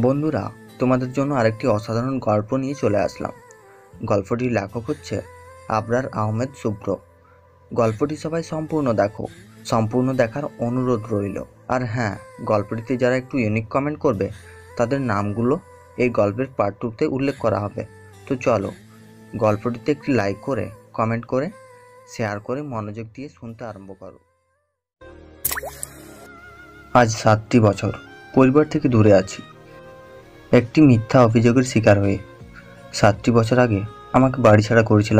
বন্ধুরা, তোমাদের জন্য আরেকটি অসাধারণ গল্প নিয়ে চলে আসলাম। গল্পটির লেখক হচ্ছে আবরার আহমেদ শুভ্র। গল্পটি সবাই সম্পূর্ণ দেখো, সম্পূর্ণ দেখার অনুরোধ রইল। আর হ্যাঁ, গল্পটিতে যারা একটু ইউনিক কমেন্ট করবে তাদের নামগুলো এই গল্পের পার্ট 2-তে উল্লেখ করা হবে। তো চলো, গল্পটিতে একটি লাইক করে, কমেন্ট করে, শেয়ার করে মনোযোগ দিয়ে শুনতে আরম্ভ করো। আজ 7টি বছর পরিবার থেকে দূরে আছি, একটি মিথ্যা অভিযোগের শিকার হয়ে। 7টি বছর আগে আমাকে বাড়ি ছাড়া করেছিল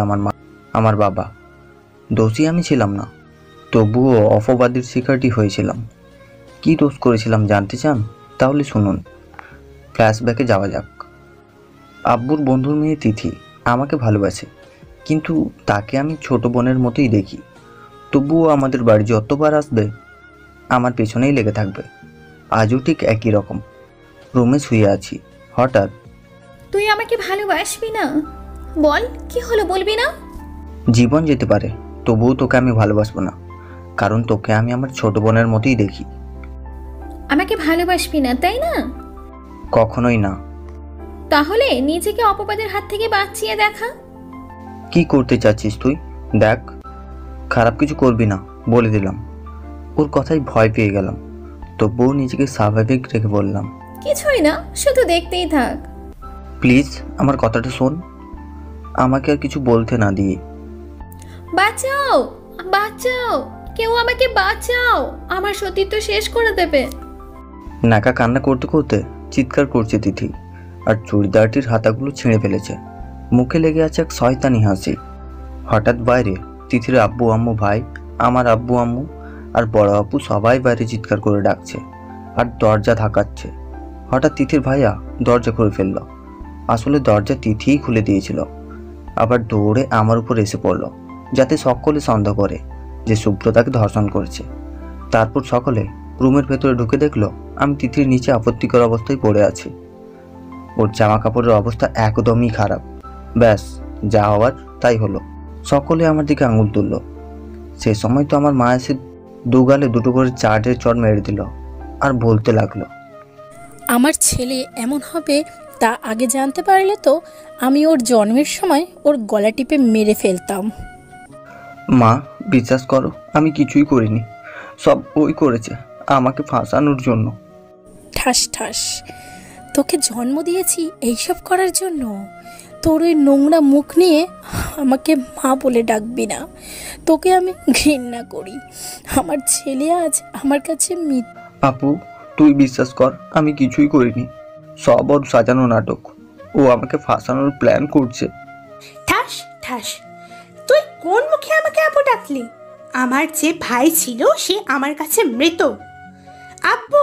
আমার বাবা। দোষী আমি ছিলাম না, তবুও অপবাদের শিকারটি হয়েছিলাম। কি দোষ করেছিলাম জানতে চান? তাহলে শুনুন, ফ্ল্যাশব্যাকে যাওয়া যাক। আব্বুর বন্ধুর মেয়ে তিথি আমাকে ভালোবাসে, কিন্তু তাকে আমি ছোট বোনের মতোই দেখি। তবুও আমাদের বাড়ি যতবার আসবে আমার পেছনেই লেগে থাকবে। আজও ঠিক একই রকম। রুমে শুয়ে আছি, হঠাৎ, তুই আমাকে ভালোবাসবি না? বল, কি হলো, বলবি না? জীবন যেতে পারে, তবুও তোকে আমি ভালোবাসবো না, কারণ তোকে আমি আমার ছোট বোনের মতোই দেখি। আমাকে ভালোবাসবি না, তাই না? কখনোই না। তাহলে নিজেকে অপবাদের হাত থেকে বাঁচিয়ে দেখা। কি করতে চাচ্ছিস তুই? দেখ, খারাপ কিছু করবি না, বলে দিলাম। ওর কথাই ভয় পেয়ে গেলাম, তবুও নিজেকে স্বাভাবিক রেখে বললাম, কিছুই না, শুধু দেখতেই থাক। প্লিজ আমার কথাটা শোন, আমাকে আর কিছু বলতে না দিয়ে। বাঁচাও, বাঁচাও, কেউ আমাকে বাঁচাও, আমার সতীত্ব শেষ করে দেবে। নাকা কান্না করতে করতে চিৎকার করছে তিথি, আর চুড়িদারটির হাতাগুলো ছিঁড়ে ফেলেছে। মুখে লেগে আছে এক শয়তানি হাসি। হঠাৎ বাইরে তিথির আব্বু আম্মু, ভাই, আমার আব্বু আম্মু আর বড় আপু সবাই বাইরে চিৎকার করে ডাকছে আর দরজা ধাকাচ্ছে। হঠাৎ তিথির ভাইয়া দরজা খুলে ফেলল। আসলে দরজা তিথিই খুলে দিয়েছিল। আবার দৌড়ে আমার উপর এসে পড়ল, যাতে সকলে সন্দেহ করে যে শুভ্র তাকে ধর্ষণ করেছে। তারপর সকলে রুমের ভেতরে ঢুকে দেখলো আমি তিথির নিচে আপত্তিকর অবস্থায় পড়ে আছি। ওর জামা কাপড়ের অবস্থা একদমই খারাপ। ব্যাস, যা হওয়ার তাই হলো। সকলে আমার দিকে আঙুল তুলল। সে সময় তো আমার মা এসে দুগালে দুটো করে চাটের চট মেরে দিল আর বলতে লাগলো, আমার ছেলে এমন হবে তা আগে জানতে পারলে তো আমি ওর জন্মের সময় ওর গলা টিপে মেরে ফেলতাম। মা, বিশ্বাস করো, আমি কিছুই করিনি, সব ওই করেছে আমাকে ফাঁসানোর জন্য। ঠাস ঠাস, তোকে জন্ম দিয়েছি এইসব করার জন্য? তোর ওই নোংরা মুখ নিয়ে আমাকে মা বলে ডাকবি না, তোকে আমি ঘৃণা করি। আমার ছেলে আজ আমার কাছে আপু, তুই বিশ্বাস কর, আমি কিছুই করিনি, সব ওর সাজানো নাটক। ও আমাকে ফাঁসানোর প্ল্যান করছে। ঠাস ঠাস, তুই কোন মুখে আমাকে আপু ডাকলি? আমার যে ভাই ছিল সে আমার কাছে মৃত। আব্বু,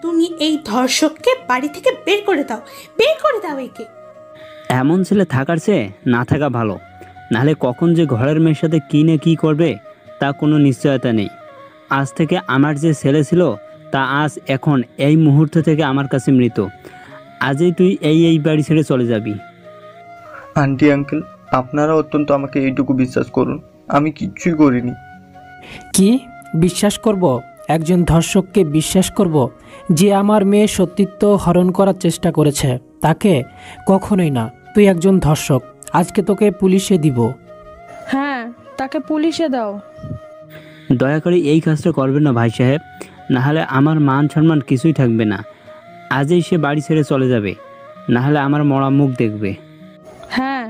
তুমি এই ধর্ষককে বাড়ি থেকে বের করে দাও, বের করে দাও একে। এমন ছেলে থাকার চেয়ে না থাকা ভালো, নাহলে কখন যে ঘরের মেয়ের সাথে কী নে কী করবে তা কোনো নিশ্চয়তা নেই। আজ থেকে আমার যে ছেলে ছিল তা আজ এখন এই মুহূর্ত থেকে আমার কাছে মৃত। আজই তুই এই বাড়ি ছেড়ে চলে যাবি। আন্টি আঙ্কেল, আপনারা অত্যন্ত আমাকে এইটুকু বিশ্বাস করুন, আমি কিচ্ছুই করিনি। কি বিশ্বাস করব? একজন ধর্ষককে বিশ্বাস করব যে আমার মেয়ের সতীত্ব হরণ করার চেষ্টা করেছে? তাকে কখনোই না। তুই একজন ধর্ষক, আজকে তোকে পুলিশে দিব। হ্যাঁ, তাকে পুলিশে দাও। দয়া করে এই কাজটা করবেন না ভাই সাহেব, নাহলে আমার মান সম্মান কিছুই থাকবে না। আজই সে বাড়ি ছেড়ে চলে যাবে, নাহলে আমার মরা মুখ দেখবে। হ্যাঁ,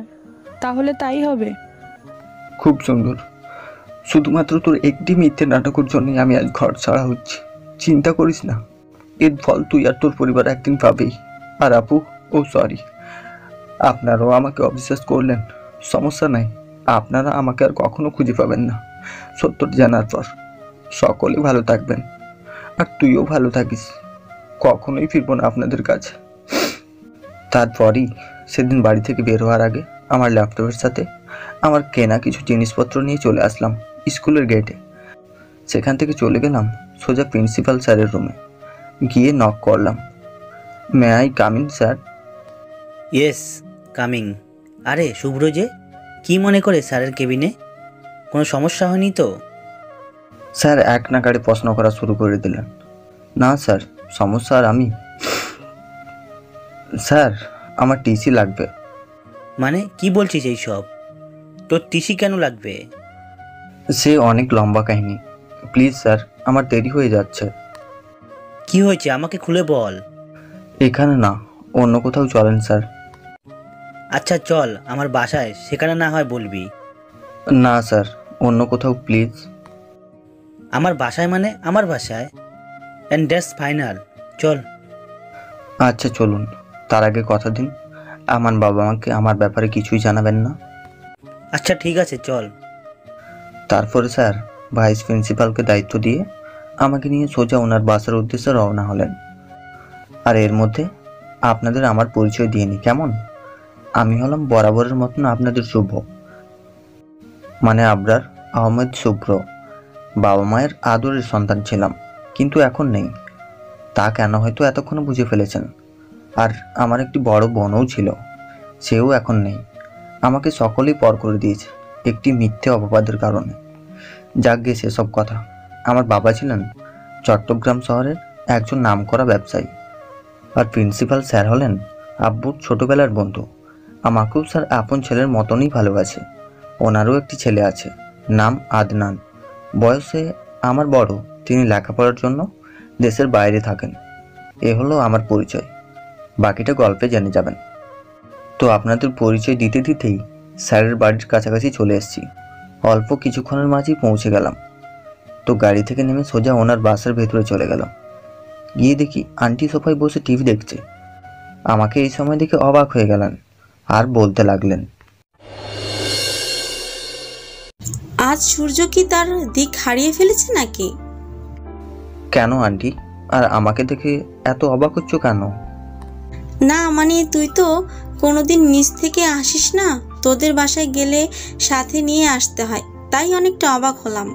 তাহলে তাই হবে। খুব সুন্দর। শুধুমাত্র তোর একটি মিথ্যে নাটকের জন্যই আমি আজ ঘর ছাড়া হচ্ছি। চিন্তা করিস না, এর ফল তুই আর তোর পরিবার একদিন পাবেই। আর আপু, ও সরি, আপনারাও আমাকে অবিশ্বাস করলেন, সমস্যা নাই, আপনারা আমাকে আর কখনো খুঁজে পাবেন না সত্যটা জানার পর। সকলে ভালো থাকবেন, আর তুইও ভালো থাকিস। কখনোই ফিরবো না আপনাদের কাছে। তারপরই সেদিন বাড়ি থেকে বের হওয়ার আগে আমার ল্যাপটপের সাথে আমার কেনা কিছু জিনিসপত্র নিয়ে চলে আসলাম স্কুলের গেটে। সেখান থেকে চলে গেলাম সোজা প্রিন্সিপাল স্যারের রুমে। গিয়ে নক করলাম, may I come in sir? Yes, coming. আরে শুভ্র যে, কি মনে করে স্যারের কেবিনে? কোনো সমস্যা হয়নি তো? স্যার এক নাগাড়ে প্রশ্ন করা শুরু করে দিলেন। না স্যার, সমস্যা আর আমি স্যার আমার টিসি লাগবে। মানে কি বলছিস এইসব? তোর টিসি কেন লাগবে? সে অনেক লম্বা কাহিনী, প্লিজ স্যার, আমার দেরি হয়ে যাচ্ছে। কি হয়েছে আমাকে খুলে বল। এখানে না, অন্য কোথাও চলেন স্যার। আচ্ছা চল আমার বাসায়, সেখানে না হয় বলবি। না স্যার, অন্য কোথাও প্লিজ। আমার বাসায় মানে আমার বাসায়? অ্যান্ড দ্যাটস ফাইনাল, চল। আচ্ছা চলুন, তার আগে কথা দিন আমার বাবা মাকে আমার ব্যাপারে কিছুই জানাবেন না। আচ্ছা ঠিক আছে চল। তারপরে স্যার ভাইস প্রিন্সিপালকে দায়িত্ব দিয়ে আমাকে নিয়ে সোজা ওনার বাসার উদ্দেশ্যে রওনা হলেন। আর এর মধ্যে আপনাদের আমার পরিচয় দিয়ে নি কেমন? আমি হলাম বরাবরের মতন আপনাদের শুভ, মানে আবরার আহমেদ শুভ্র। বাবা মায়ের আদরের সন্তান ছিলাম, কিন্তু এখন নেই। তা কেন হয়তো এতক্ষণে বুঝে ফেলেছেন। আর আমার একটি বড় বোনও ছিল, সেও এখন নেই। আমাকে সকলেই পর করে দিয়েছে একটি মিথ্যে অপবাদের কারণে। যাক গে সেসব কথা। আমার বাবা ছিলেন চট্টগ্রাম শহরের একজন নামকরা ব্যবসায়ী, আর প্রিন্সিপাল স্যার হলেন আব্বুর ছোটবেলার বন্ধু। আমাকেও স্যার আপন ছেলের মতনই ভালোবাসে। ওনারও একটি ছেলে আছে, নাম আদনান। বয়সে আমার বড়, তিনি লেখাপড়ার জন্য দেশের বাইরে থাকেন। এ হলো আমার পরিচয়, বাকিটা গল্পে জেনে যাবেন। তো আপনাদের পরিচয় দিতে দিতেই স্যারের বাড়ির কাছাকাছি চলে এসেছি। অল্প কিছুক্ষণের মাঝেই পৌঁছে গেলাম। তো গাড়ি থেকে নেমে সোজা ওনার বাসার ভেতরে চলে গেলাম। গিয়ে দেখি আন্টি সোফায় বসে টিভি দেখছে। আমাকে এই সময় দেখে অবাক হয়ে গেলেন আর বলতে লাগলেন, আজ সূর্য কি তার দিক হারিয়ে ফেলেছে নাকি? কেন আন্টি, আর আমাকে দেখে এত অবাক হচ্ছ কেন? না মানে তুই তো কোনোদিন নিচ থেকে আসিস না, তোদের বাসায় গেলে সাথে নিয়ে আসতে হয়, তাই অনেকটা অবাক হলাম।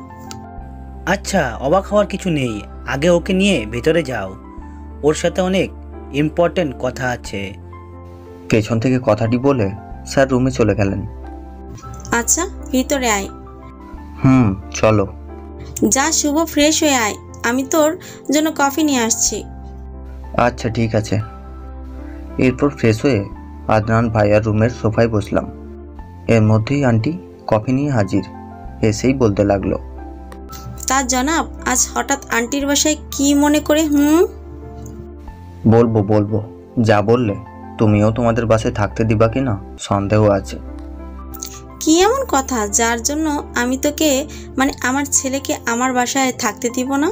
আচ্ছা অবাক হওয়ার কিছু নেই, আগে ওকে নিয়ে ভেতরে যাও, ওর সাথে অনেক ইম্পর্টেন্ট কথা আছে। পেছন থেকে কথাটি বলে স্যার রুমে চলে গেলেন। আচ্ছা ভিতরে আয়। চলো। যা শুভ, ফ্রেশ হয়ে আয়, আমি তোর জন্য কফি নিয়ে আসছি। আচ্ছা ঠিক আছে। এরপর ফ্রেশ হয়ে আদনান ভাইয়ার রুমের সোফায় বসলাম। এর মধ্যেই আন্টি কফি নিয়ে হাজির। এসেই বলতে লাগলো, তা জনাব, আজ হঠাৎ আন্টির বাসায় কি মনে করে? বলবো, যা বললে। তুমিও তোমাদের বাসায় থাকতে দিবা কি না সন্দেহ আছে। কি এমন কথা যার জন্য আমি তোকে মানে আমার ছেলেকে আমার বাসায় থাকতে দিব না?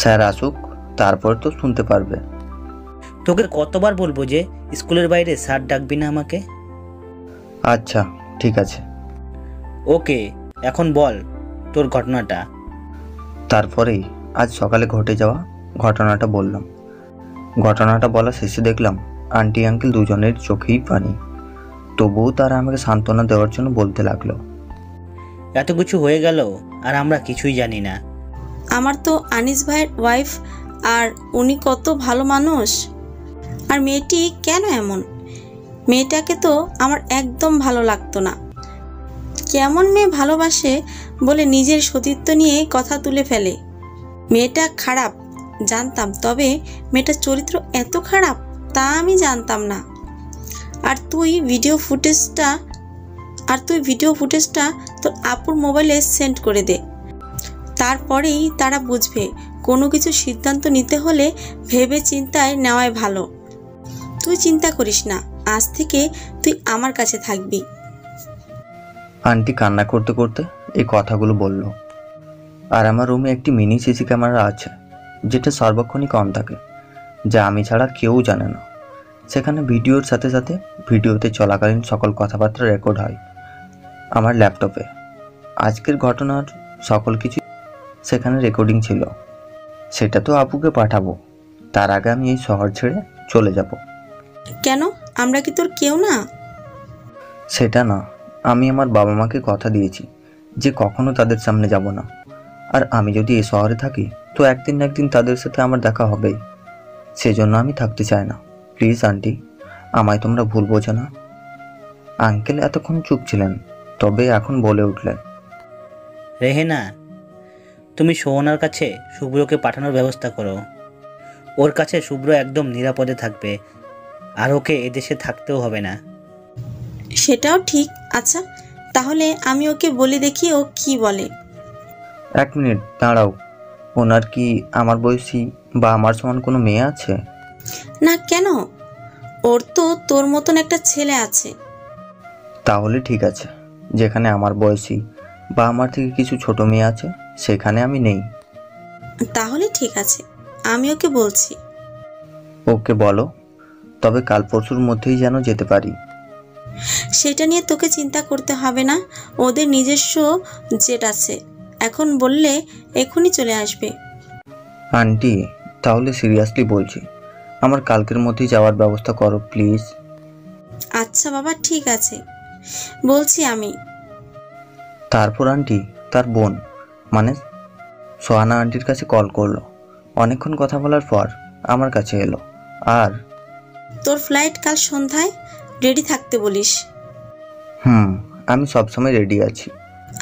স্যার আসুক, তারপর তো শুনতে পারবে। তোকে কতবার বলবো যে স্কুলের বাইরে স্যার ডাকবি না আমাকে? আচ্ছা ঠিক আছে। ওকে, এখন বল তোর ঘটনাটা। তারপরেই আজ সকালে ঘটে যাওয়া ঘটনাটা বললাম। ঘটনাটা বলা শেষে দেখলাম আন্টি আঙ্কেল দুজনের চোখেই পানি। তবুও তারা আমাকে সান্ত্বনা দেওয়ার জন্য বলতে লাগলো, এত কিছু হয়ে গেল আর আমরা কিছুই জানি না। আমার তো আনিস ভাইয়ের ওয়াইফ, আর উনি কত ভালো মানুষ। আর মেয়েটি কেন এমন? মেয়েটাকে তো আমার একদম ভালো লাগতো না। কেমন মেয়ে ভালোবাসে বলে নিজের সতীত্ব নিয়ে কথা তুলে ফেলে। মেয়েটা খারাপ জানতাম, তবে মেয়েটার চরিত্র এত খারাপ তা আমি জানতাম না। আর তুই ভিডিও ফুটেজটা তোর আপুর মোবাইলে সেন্ড করে দে, তারপরেই তারা বুঝবে কোনো কিছু সিদ্ধান্ত নিতে হলে ভেবে চিন্তায় নেওয়াই ভালো। তুই চিন্তা করিস না, আজ থেকে তুই আমার কাছে থাকবি। আন্টি কান্না করতে করতে এই কথাগুলো বলল। আর আমার রুমে একটি মিনি সিসি ক্যামেরা আছে, যেটা সর্বক্ষণই কম থাকে, যা আমি ছাড়া কেউ জানে না। সেখানে ভিডিওর সাথে সাথে ভিডিওতে চলাকালীন সকল কথাবার্তা রেকর্ড হয় আমার ল্যাপটপে। আজকের ঘটনার সকল কিছু সেখানে রেকর্ডিং ছিল। সেটা তো আপুকে পাঠাবো, তার আগে আমি এই শহর ছেড়ে চলে যাব। কেন, আমরা কি তোর কেউ না? সেটা না, আমি আমার বাবা মাকে কথা দিয়েছি যে কখনো তাদের সামনে যাব না। আর আমি যদি এই শহরে থাকি তো একদিন না একদিন তাদের সাথে আমার দেখা হবেই। সেজন্য আমি থাকতে চাই না। প্লিজ আন্টি, আমায় তোমরা ভুল বোঝো না। আঙ্কেল এতক্ষণ চুপ ছিলেন, তবে এখন বলে উঠলেন, রেহেনা, তুমি সোহনার কাছে শুভ্রকে পাঠানোর ব্যবস্থা করো। ওর কাছে শুভ্র একদম নিরাপদে থাকবে। আর ওকে এদেশে থাকতেও হবে না। সেটাও ঠিক। আচ্ছা, তাহলে আমি ওকে বলে দেখি ও কি বলে। 1 মিনিট দাঁড়াও, ওনার কি আমার বয়সী বা আমার সমান কোনো মেয়ে আছে? না, কেন? ওর তো তোর মতন একটা ছেলে আছে। তাহলে ঠিক আছে, যেখানে আমার বয়সী বা আমার থেকে কিছু ছোট মেয়ে আছে সেখানে আমি নেই। তাহলে ঠিক আছে, আমি ওকে বলছি। ওকে বলো, তবে কাল পরশুর মধ্যেই যেন যেতে পারি। সেটা নিয়ে তোকে চিন্তা করতে হবে না, ওদের নিজস্ব জেট আছে, এখন বললে এখনই চলে আসবে। আন্টি, তাহলে সিরিয়াসলি বলছি, আমার কালকের মধ্যেই যাওয়ার ব্যবস্থা করো প্লিজ। আচ্ছা বাবা, ঠিক আছে, বলছি আমি। তারপর আন্টি তার বোন মানে সোহানা আন্টির কাছে কল করলো। অনেকক্ষণ কথা বলার পর আমার কাছে এলো আর তোর ফ্লাইট কাল সন্ধ্যায়, রেডি থাকতে বলিস। আমি সবসময় রেডি আছি।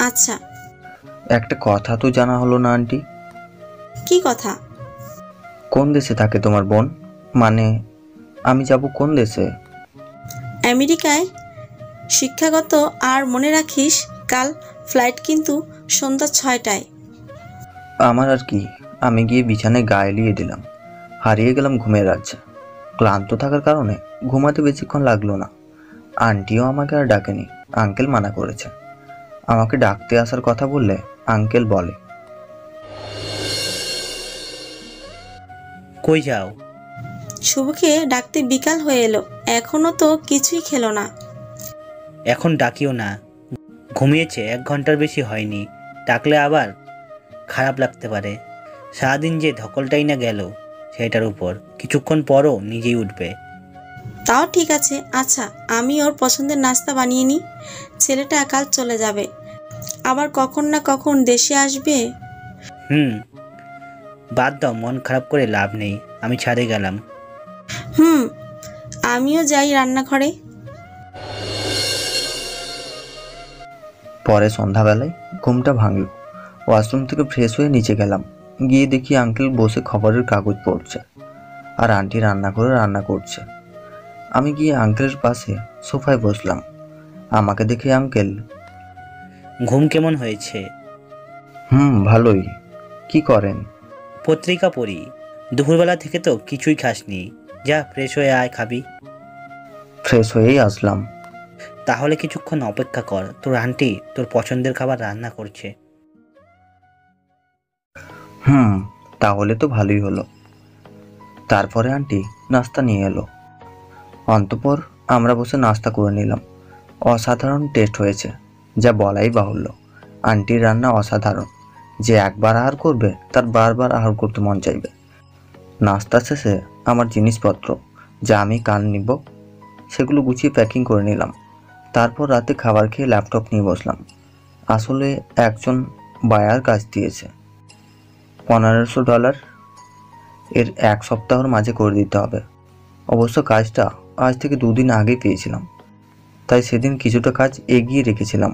আচ্ছা। একটা কথা তো জানা হলো না আন্টি। কি কথা? কোন দেশে থাকে তোমার বোন? মানে আমি যাব কোন দেশে? আমেরিকায় শিক্ষাগত। আর মনে রাখিস কাল ফ্লাইট কিন্তু সন্ধ্যা 6টায়। আমার আর কি, আমি গিয়ে বিছানায় গা এলিয়ে দিলাম। হারিয়ে গেলাম ঘুমের রাজ্যে। ক্লান্ত থাকার কারণে ঘুমাতে বেশিক্ষণ লাগলো না। আন্টিও আমাকে আর ডাকেনি, আঙ্কেল মানা করেছে। আমাকে ডাকতে আসার কথা বললে আঙ্কেল বলে, কই যাও? শুভকে ডাকতে বিকাল হয়ে এলো, এখনো তো কিছুই খেলো না। এখন ডাকিও না, ঘুমিয়েছে, 1 ঘন্টার বেশি হয়নি। ডাকলে আবার খারাপ লাগতে পারে। সারাদিন যে ধকলটাই না গেল সেটার উপর, কিছুক্ষণ পরও নিজেই উঠবে। তাও ঠিক আছে। আচ্ছা, আমি ওর পছন্দের নাস্তা বানিয়ে নিই। ছেলেটা কাল চলে যাবে, আবার কখন না কখন দেশে আসবে। বাদ দাও, মন খারাপ করে লাভ নেই। আমি ছাদে গেলাম। আমিও যাই রান্নাঘরে। পরে সন্ধ্যাবেলায় ঘুমটা ভাঙল। ওয়াশরুম থেকে ফ্রেশ হয়ে নিচে গেলাম। গিয়ে দেখি আঙ্কেল বসে খবরের কাগজ পড়ছে আর আন্টি রান্না করে রান্না করছে। আমি গিয়ে আঙ্কেলের পাশে সোফায় বসলাম। আমাকে দেখে আঙ্কেল, ঘুম কেমন হয়েছে? ভালোই। কি করেন? পত্রিকা পড়ি। দুপুরবেলা থেকে তো কিছুই খাসনি। যা ফ্রেশ হয়ে আয়, খাবি। ফ্রেশ হয়েই আসলাম। তাহলে কিছুক্ষণ অপেক্ষা কর, তোর আন্টি তোর পছন্দের খাবার রান্না করছে। তাহলে তো ভালোই হলো। তারপরে আন্টি নাস্তা নিয়ে এলো। অন্তঃপর আমরা বসে নাস্তা করে নিলাম। অসাধারণ টেস্ট হয়েছে, যা বলাই বাহুল্য। আন্টির রান্না অসাধারণ। যে একবার আহার করবে তার বারবার আহার করতে মন চাইবে। নাস্তা শেষে আমার জিনিসপত্র যা আমি কাল নিব সেগুলো গুছিয়ে প্যাকিং করে নিলাম। তারপর রাতে খাবার খেয়ে ল্যাপটপ নিয়ে বসলাম। আসলে একজন বায়ার কাজ দিয়েছে $1500। এর 1 সপ্তাহের মাঝে করে দিতে হবে। অবশ্য কাজটা আজ থেকে 2 দিন আগেই পেয়েছিলাম, তাই সেদিন কিছুটা কাজ এগিয়ে রেখেছিলাম।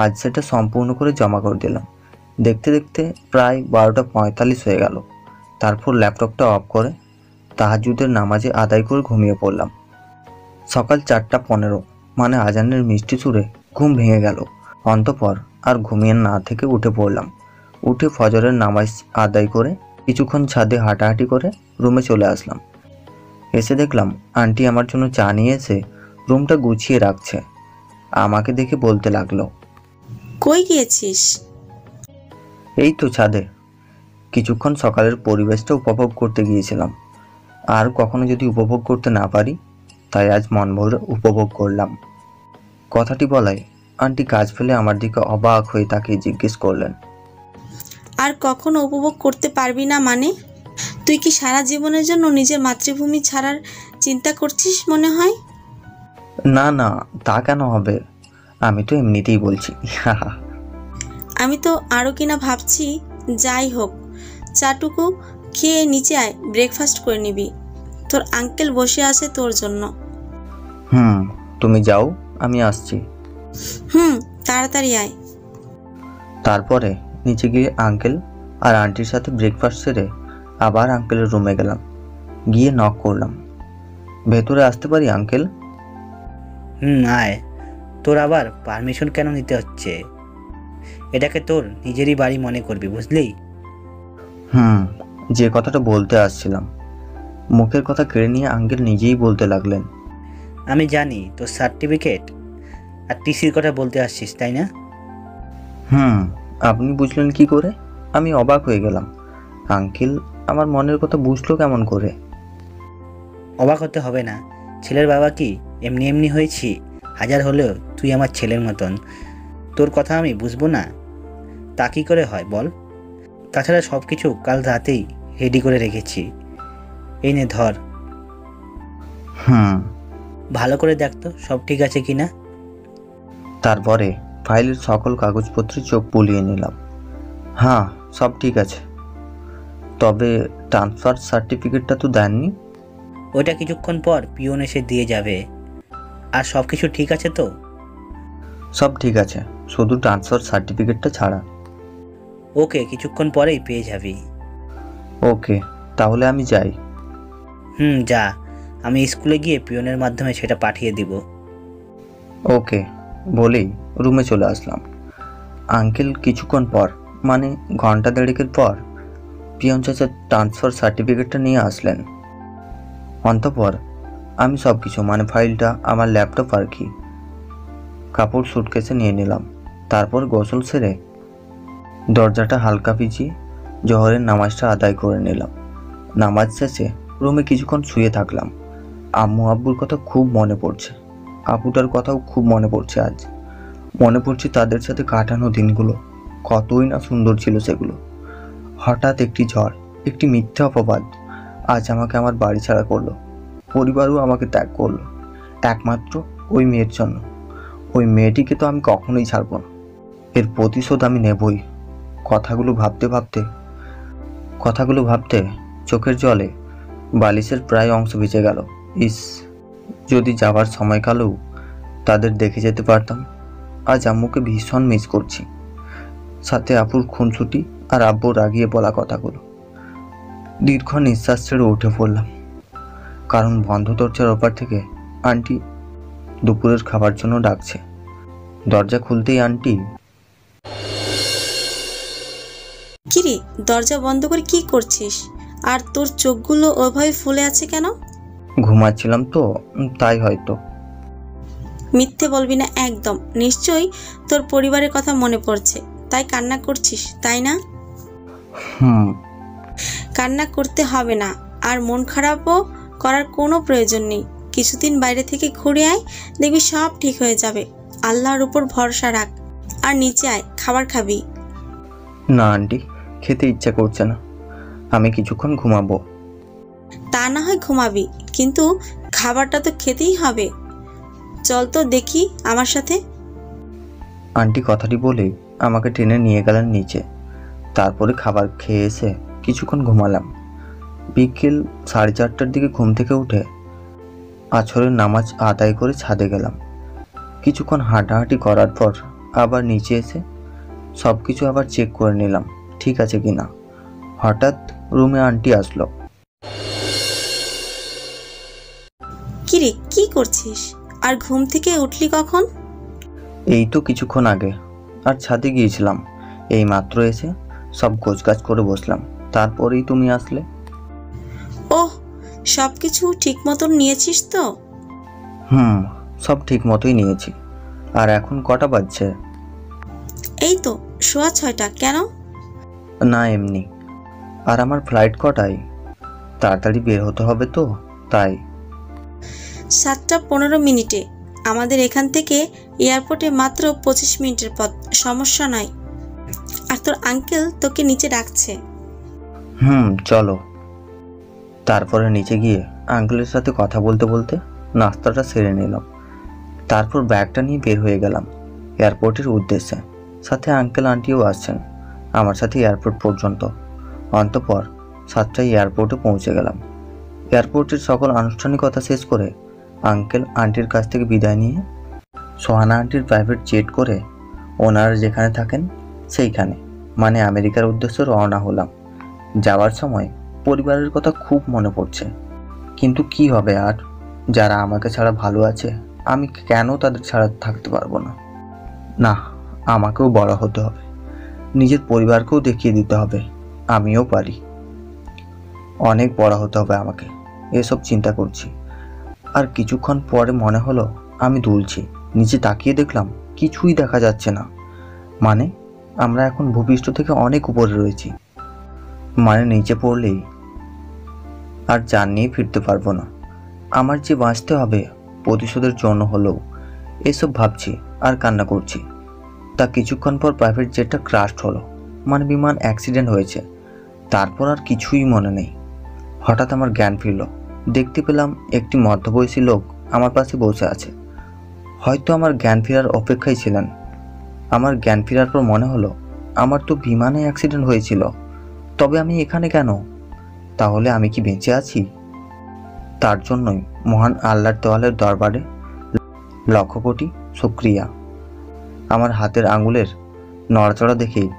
আজ সেটা সম্পূর্ণ করে জমা করে দিলাম। দেখতে দেখতে প্রায় 12:45 হয়ে গেল। তারপর ল্যাপটপটা অফ করে তাহাজ্জুদের নামাজে আদায় করে ঘুমিয়ে পড়লাম। সকাল 4:15 মানে আজানের মিষ্টি সুরে ঘুম ভেঙে গেল। অন্তঃপর আর ঘুমিয়ে না থেকে উঠে পড়লাম। উঠে ফজরের নামাজ আদায় করে কিছুক্ষণ ছাদে হাঁটাহাঁটি করে রুমে চলে আসলাম। এসে দেখলাম আন্টি আমার জন্য চা নিয়ে এসে রুমটা গুছিয়ে রাখছে। আমাকে দেখে বলতে লাগলো, কই গিয়েছিস? এই তো ছাদে। কিছুক্ষণ সকালের পরিবেশটা উপভোগ করতে গিয়েছিলাম। আর কখনো যদি উপভোগ করতে না পারি, তাই আজ মন ভরে উপভোগ করলাম। কথাটি বলায় আন্টি কাজ ফেলে আমার দিকে অবাক হয়ে তাকিয়ে জিজ্ঞেস করলেন, আর কখনো উপভোগ করতে পারবি না মানে? তুই কি সারা জীবনের জন্য নিজের মাতৃভূমি ছাড়ার চিন্তা করছিস মনে হয়? না না, তা কেন হবে? আমি তো এমনিতেই বলছি। আমি তো আরও কিনা ভাবছি। যাই হোক, চাটুকু খেয়ে নিচে আয়, ব্রেকফাস্ট করে নিবি। তোর আঙ্কেল বসে আছে তোর জন্য। তুমি যাও, আমি আসছি। তাড়াতাড়ি আয়। তারপরে নিচে গিয়ে আঙ্কেল আর আন্টির সাথে ব্রেকফাস্ট সেরে আবার আঙ্কেলের রুমে গেলাম। গিয়ে নক করলাম। ভেতরে আসতে পারি আঙ্কেল? আয়। তোর আবার পারমিশন কেন নিতে হচ্ছে? এটাকে তোর নিজেরই বাড়ি মনে করবি, বুঝলি? যে কথাটা বলতে আসছিলাম, মুখের কথা কেড়ে নিয়ে আঙ্কেল নিজেই বলতে লাগলেন। আমি জানি তোর সার্টিফিকেট আর টিসির কথা বলতে আসছিস, তাই না? আপনি বুঝলেন কি করে? আমি অবাক হয়ে গেলাম। আঙ্কেল আমার মনের কথা বুঝলো কেমন করে? অবাক হতে হবে না। ছেলের বাবা কি এমনি এমনি হয়েছি? হাজার হলেও তুই আমার ছেলের মতন। তোর কথা আমি বুঝবো না? তা কি করে হয় বল? তাছাড়া সব কিছু কাল রাতেই রেডি করে রেখেছি। এই নে ধর। ভালো করে দেখ তো সব ঠিক আছে কিনা। তারপরে ফাইলের সকল কাগজপত্রে চোখ বুলিয়ে নিলাম। হ্যাঁ, সব ঠিক আছে। তবে ট্রান্সফার সার্টিফিকেটটা তো দেননি? ওইটা কিছুক্ষণ পর পিওন এসে দিয়ে যাবে। আর সব কিছু ঠিক আছে তো? সব ঠিক আছে, শুধু ট্রান্সফার সার্টিফিকেটটা ছাড়া। ওকে, কিছুক্ষণ পরেই পেয়ে যাবি। ওকে, তাহলে আমি যাই। যা। আমি স্কুলে গিয়ে পিওনের মাধ্যমে সেটা পাঠিয়ে দিব। ওকে বলেই রুমে চলে আসলাম। আঙ্কেল কিছুক্ষণ পর, মানে ঘন্টা দেড়েকের পর, পিয়ন চাচার ট্রান্সফার সার্টিফিকেটটা নিয়ে আসলেন। অন্তঃপর আমি সব কিছু, মানে ফাইলটা, আমার ল্যাপটপ আর কি, কাপড় সুটকেসে নিয়ে নিলাম। তারপর গোসল সেরে দরজাটা হালকা ভিজিয়ে জোহরের নামাজটা আদায় করে নিলাম। নামাজ শেষে রুমে কিছুক্ষণ শুয়ে থাকলাম। আম্মু আব্বুর কথা খুব মনে পড়ছে, আপুটার কথাও খুব মনে পড়ছে। আজ মনে পড়ছে তাদের সাথে কাটানো দিনগুলো, কতই না সুন্দর ছিল সেগুলো। হঠাৎ একটি ঝড়, একটি মিথ্যা অপবাদ আজ আমাকে আমার বাড়ি ছাড়া করলো। পরিবারও আমাকে ত্যাগ করলো, একমাত্র ওই মেয়ের জন্য। ওই মেয়েটিকে তো আমি কখনোই ছাড়বো না, এর প্রতিশোধ আমি নেবই। কথাগুলো ভাবতে চোখের জলে বালিশের প্রায় অংশ ভিজে গেল। ইস, যদি যাবার সময়কালেও তাদের দেখে যেতে পারতাম। আজ আম্মুকে ভীষণ মিস করছি, সাথে আপুর খুনসুটি আর আব্বুর রাগিয়ে বলা কথাগুলো। দীর্ঘ নিঃশ্বাস ছেড়ে উঠে পড়লাম, কারণ বন্ধ দরজার ওপার থেকে আন্টি দুপুরের খাবার জন্য ডাকছে। দরজা খুলতেই আন্টি, কিরে, দরজা বন্ধ করে কি করছিস? আর তোর চোখগুলো ওইভাবে ফুলে আছে কেন? ঘুমাচ্ছিলাম তো, তাই হয়তো। মিথ্যে বলবি না একদম। নিশ্চয়ই তোর পরিবারের কথা মনে পড়ছে, তাই কান্না করছিস, তাই না? কান্না করতে হবে না, আর মন খারাপও করার কোনো প্রয়োজন নেই। কিছুদিন বাইরে থেকে ঘুরে আয়, দেখবি সব ঠিক হয়ে যাবে। আল্লাহর উপর ভরসা রাখ, আর নিচে আয়, খাবার খাবি। না আন্টি, খেতে ইচ্ছা করছে না, আমি কিছুক্ষণ ঘুমাবো। তা না হয় ঘুমাবি, কিন্তু খাবারটা তো খেতেই হবে। চল তো দেখি আমার সাথে। আন্টি কথাটি বলেই আমাকে টেনে নিয়ে গেলেন নিচে। তারপরে খাবার খেয়ে এসে কিছুক্ষণ ঘুমালাম। বিকেল 4:30টার দিকে ঘুম থেকে উঠে আছরের নামাজ আদায় করে ছাদে গেলাম। কিছুক্ষণ হাঁটাহাঁটি করার পর আবার নিচে এসে সব কিছু আবার চেক করে নিলাম ঠিক আছে কিনা। হঠাৎ রুমে আন্টি আসলো। কিরে, কি করছিস? আর ঘুম থেকে উঠলি কখন? এই তো কিছুক্ষণ আগে, আর ছাদে গিয়েছিলাম। এই মাত্র এসে সব গোছগাছ করে বসলাম, তারপরেই তুমি আসলে। ওহ, সব কিছু ঠিক মতন নিয়েছিস তো? সব ঠিক মতোই নিয়েছি। আর এখন কটা বাজছে? এই তো 6:15। কেন? না এমনি। আর আমার ফ্লাইট কটায়? তাড়াতাড়ি বের হতে হবে তো, তাই। 7:15। আমাদের এখান থেকে এয়ারপোর্টে মাত্র 25 মিনিটের পথ, সমস্যা নয়। আর তোর আঙ্কেল তোকে নিচে ডাকছে। চলো। তারপরে নিচে গিয়ে আঙ্কেলের সাথে কথা বলতে বলতে নাস্তাটা সেরে নিলাম। তারপর ব্যাগটা নিয়ে বের হয়ে গেলাম এয়ারপোর্টের উদ্দেশ্যে। সাথে আঙ্কেল আন্টিও আসছেন আমার সাথে এয়ারপোর্ট পর্যন্ত। অন্তঃপর 7টায় এয়ারপোর্টে পৌঁছে গেলাম। এয়ারপোর্টের সকল আনুষ্ঠানিকতা শেষ করে আঙ্কেল আন্টির কাছ থেকে বিদায় নিয়ে সোহানা আন্টির প্রাইভেট জেট করে ওনারা যেখানে থাকেন সেইখানে, মানে আমেরিকার উদ্দেশ্যে রওনা হলাম। যাওয়ার সময় পরিবারের কথা খুব মনে পড়ছে, কিন্তু কি হবে আর, যারা আমাকে ছাড়া ভালো আছে, আমি কেন তাদের ছাড়া থাকতে পারবো না? না, আমাকেও বড় হতে হবে, নিজের পরিবারকেও দেখিয়ে দিতে হবে আমিও পারি। অনেক বড় হতে হবে আমাকে, এসব চিন্তা করছি। আর কিছুক্ষণ পরে মনে হলো আমি দুলছি। নিচে তাকিয়ে দেখলাম কিছুই দেখা যাচ্ছে না। মানে আমরা এখন ভূপৃষ্ঠ থেকে অনেক উপরে রয়েছি। মানে নিচে পড়লেই আর জান নিয়ে ফিরতে পারবো না। আমার যে বাঁচতে হবে প্রতিশোধের জন্য হলেও, এসব ভাবছি আর কান্না করছি। তা কিছুক্ষণ পর প্রাইভেট জেটটা ক্রাশ হলো, মানে বিমান অ্যাক্সিডেন্ট হয়েছে। তারপর আর কিছুই মনে নেই। হঠাৎ আমার জ্ঞান ফিরল। দেখতে পেলাম একটি মধ্যবয়সী লোক আমার পাশে বসে আছে। হয়তো আমার জ্ঞান ফেরার অপেক্ষায় ছিলেন। আমার জ্ঞান ফেরার পর মনে হলো আমার তো বিমানে অ্যাক্সিডেন্ট হয়েছিল, তবে আমি এখানে কেন? তাহলে আমি কি বেঁচে আছি? তার জন্যই মহান আল্লাহর দেওয়ালের দরবারে লক্ষ কোটি শুকরিয়া। আমার হাতের আঙুলের নড়াচড়া দেখেই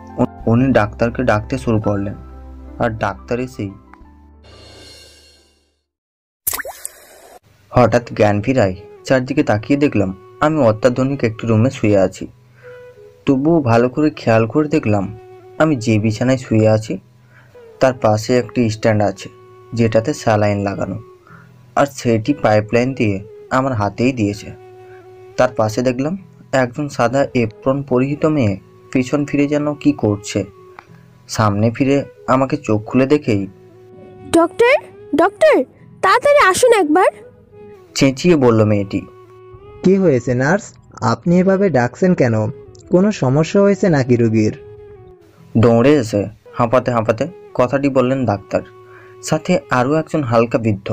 উনি ডাক্তারকে ডাকতে শুরু করলেন। আর ডাক্তার এসেই হঠাৎ জ্ঞান ফিরায় চারদিকে তাকিয়ে দেখলাম আমি অত্যাধুনিক একটি রুমে শুয়ে আছি। তবুও ভালো করে খেয়াল করে দেখলাম আমি যে বিছানায় শুয়ে আছি তার পাশে একটি স্ট্যান্ড আছে, যেটাতে স্যালাইন লাগানো, আর সেটি পাইপলাইন দিয়ে আমার হাতেই দিয়েছে। তার পাশে দেখলাম একজন সাদা এপ্রন পরিহিত মেয়ে পিছন ফিরে যেন কি করছে। সামনে ফিরে আমাকে চোখ খুলে দেখেই ডক্টর, ডক্টর, তাড়াতাড়ি আসুন একবার, চেঁচিয়ে বলল মেয়েটি। কি হয়েছে নার্স? আপনি এভাবে ডাকছেন কেন? কোনো সমস্যা হয়েছে নাকি রোগীর? দৌড়ে এসে হাঁপাতে হাঁপাতে কথাটি বললেন ডাক্তার। সাথে আরও একজন হালকা বৃদ্ধ,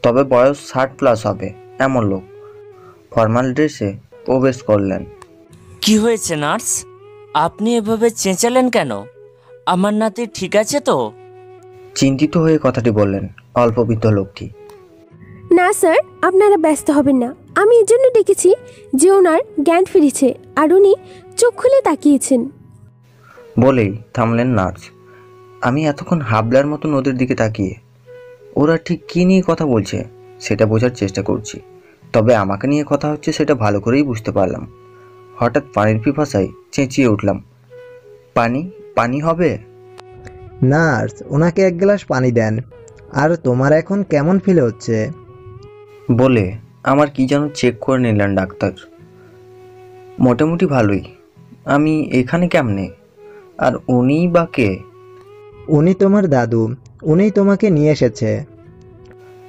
তবে বয়স 60+ হবে এমন লোক ফর্মাল ড্রেসে প্রবেশ করলেন। কি হয়েছে নার্স? আপনি এভাবে চেঁচালেন কেন? আমার নাতি ঠিক আছে তো? চিন্তিত হয়ে কথাটি বললেন অল্প বৃদ্ধ লোকটি। না স্যার, আপনারা ব্যস্ত হবেন না। আমি এর জন্য ডেকেছি যে ওনার জ্ঞান ফিরেছে আর উনি চোখ খুলে তাকিয়েছেন। বলেই থামলেন নার্স। আমি এতক্ষণ হাবলার মতো নদীর দিকে তাকিয়ে ওরা ঠিক কী নিয়ে কথা বলছে সেটা বোঝার চেষ্টা করছি, তবে আমাকে নিয়ে কথা হচ্ছে সেটা ভালো করেই বুঝতে পারলাম। হঠাৎ পানির পিপাসায় চেঁচিয়ে উঠলাম, পানি, পানি হবে? নার্স, ওনাকে এক গ্লাস পানি দেন। আর তোমার এখন কেমন ফিল হচ্ছে? বলে আমার কি যেন চেক করে নিলেন ডাক্তার। মোটামুটি ভালোই। আমি এখানে কেমনে? আর উনিই বা কে? উনি তোমার দাদু, উনিই তোমাকে নিয়ে এসেছে।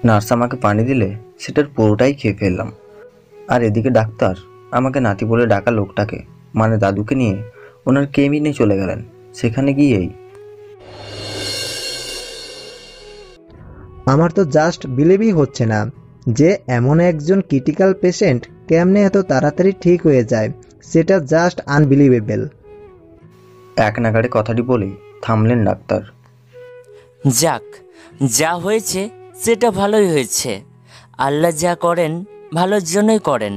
নার্স আমাকে পানি দিলে সেটার পুরোটাই খেয়ে ফেললাম। আর এদিকে ডাক্তার আমাকে নাতি বলে ডাকা লোকটাকে, মানে দাদুকে নিয়ে ওনার কেবিনে চলে গেলেন। সেখানে গিয়েই আমার তো জাস্ট বিলিভই হচ্ছে না যে এমন একজন ক্রিটিক্যাল পেশেন্ট কেমনে এত তাড়াতাড়ি ঠিক হয়ে যায়। সেটা জাস্ট আনবিলিভেবল। এক নাগাড়ে কথাটি বলেই থামলেন ডাক্তার। যাক, যা হয়েছে সেটা ভালোই হয়েছে। আল্লাহ যা করেন ভালোর জন্যই করেন।